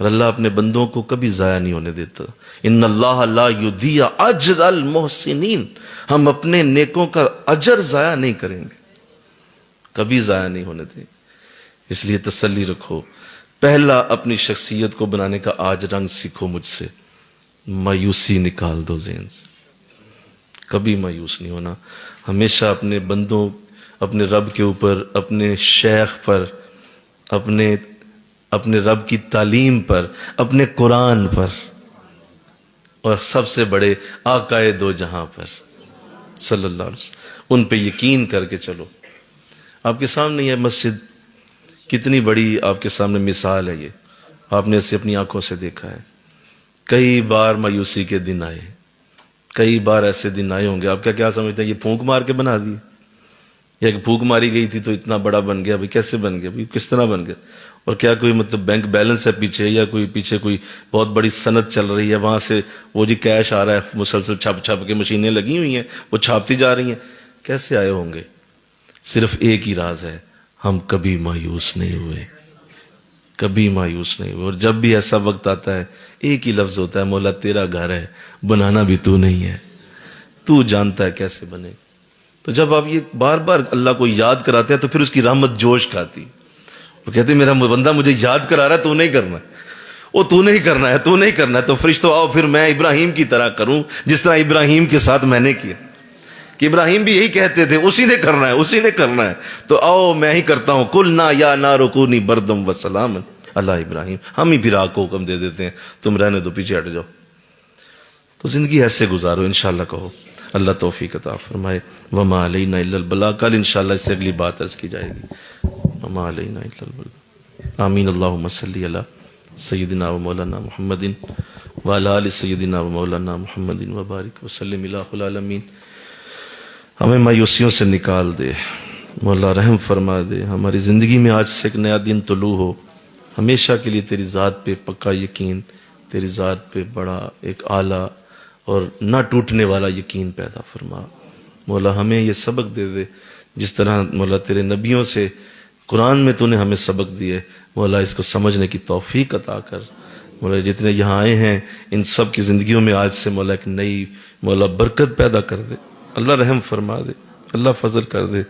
اور اللہ اپنے بندوں کو کبھی ضائع نہیں ہونے دیتا۔ ان اللہ لا یضیع اجر المحسنین، ہم اپنے نیکوں کا اجر ضائع نہیں کریں گے، کبھی ضائع نہیں ہونے دیں۔ اس لیے تسلی رکھو، پہلا اپنی شخصیت کو بنانے کا آج رنگ سیکھو مجھ سے، مایوسی نکال دو ذہن سے، کبھی مایوس نہیں ہونا۔ ہمیشہ اپنے بندوں، اپنے رب کے اوپر، اپنے شیخ پر، اپنے رب کی تعلیم پر، اپنے قرآن پر، اور سب سے بڑے آقائے دو جہاں پر صلی اللہ علیہ وسلم، ان پہ یقین کر کے چلو۔ آپ کے سامنے یہ مسجد کتنی بڑی آپ کے سامنے مثال ہے، یہ آپ نے اسے اپنی آنکھوں سے دیکھا ہے۔ کئی بار مایوسی کے دن آئے، کئی بار ایسے دن آئے ہوں گے، آپ کیا سمجھتے ہیں یہ پھونک مار کے بنا دی، یا کہ پھونک ماری گئی تھی تو اتنا بڑا بن گیا؟ بھائی کیسے بن گیا؟ بھائی کس طرح بن گیا؟ اور کیا کوئی مطلب بینک بیلنس ہے پیچھے، یا کوئی پیچھے کوئی بہت بڑی صنعت چل رہی ہے، وہاں سے وہ جی کیش آ رہا ہے مسلسل، چھپ چھپ کے مشینیں لگی ہوئی ہیں وہ چھاپتی جا رہی ہیں؟ کیسے آئے ہوں گے؟ صرف ایک ہی راز ہے، ہم کبھی مایوس نہیں ہوئے، کبھی مایوس نہیں ہوئے۔ اور جب بھی ایسا وقت آتا ہے ایک ہی لفظ ہوتا ہے، مولا تیرا گھر ہے، بنانا بھی تو نہیں ہے، تو جانتا ہے کیسے بنے۔ تو جب آپ یہ بار بار اللہ کو یاد کراتے ہیں تو پھر اس کی رحمت جوش کھاتی، وہ کہتے ہیں میرا بندہ مجھے یاد کرا رہا ہے، تو نہیں کرنا ہے، وہ تو نہیں کرنا ہے، تو نہیں کرنا ہے، تو فرشتوں آؤ پھر میں ابراہیم کی طرح کروں جس طرح ابراہیم کے ساتھ میں نے کیا، کہ ابراہیم بھی یہی کہتے تھے اسی نے کرنا ہے، اسی نے کرنا ہے، تو آؤ میں ہی کرتا ہوں۔ قلنا یا نار کونی بردم وسلاما علی ابراہیم، ہم ہی پھر آگ کو حکم دے دیتے ہیں تم رہنے دو، پیچھے ہٹ جاؤ۔ تو زندگی ایسے گزارو، انشاءاللہ کہو، اللہ توفیق عطا فرمائے۔ وما علینا الا البلاغ، کل انشاءاللہ اس سے اگلی بات عرض کی جائے گی۔ وما علینا الا البلاغ۔ آمین۔ اللہم صلی علی سیدنا و مولانا محمد وعلی آل سیدنا و مولانا محمد وبارک وسلم الہ العالمین۔ ہمیں مایوسیوں سے نکال دے مولا، رحم فرما دے، ہماری زندگی میں آج سے ایک نیا دن طلوع ہو، ہمیشہ کے لیے تیری ذات پہ پکا یقین، تیری ذات پہ بڑا ایک اعلیٰ اور نہ ٹوٹنے والا یقین پیدا فرما۔ مولا ہمیں یہ سبق دے دے جس طرح مولا تیرے نبیوں سے قرآن میں تو نے ہمیں سبق دیے، مولا اس کو سمجھنے کی توفیق عطا کر۔ مولا جتنے یہاں آئے ہیں ان سب کی زندگیوں میں آج سے مولا ایک نئی مولا برکت پیدا کر دے، اللہ رحم فرما دے، اللہ فضل کر دے۔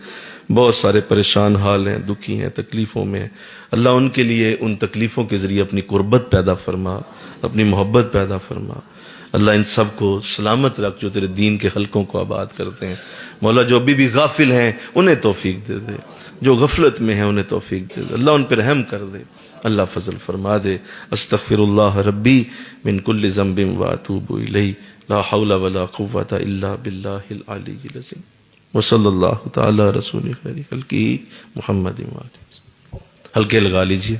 بہت سارے پریشان حال ہیں، دکھی ہیں، تکلیفوں میں ہیں، اللہ ان کے لیے ان تکلیفوں کے ذریعے اپنی قربت پیدا فرما، اپنی محبت پیدا فرما۔ اللہ ان سب کو سلامت رکھ جو تیرے دین کے حلقوں کو آباد کرتے ہیں۔ مولا جو ابھی بھی غافل ہیں انہیں توفیق دے دے، جو غفلت میں ہیں انہیں توفیق دے دے، اللہ ان پہ رحم کر دے، اللہ فضل فرما دے۔ استغفر اللہ ربی من کل ذنب واتوب الیہ، لا حول ولا قوة الا باللہ العلی العظیم۔ وصلی اللہ تعالی رسول خیر خلقہ محمد وآلہ۔ ہلکے لگا لیجئے۔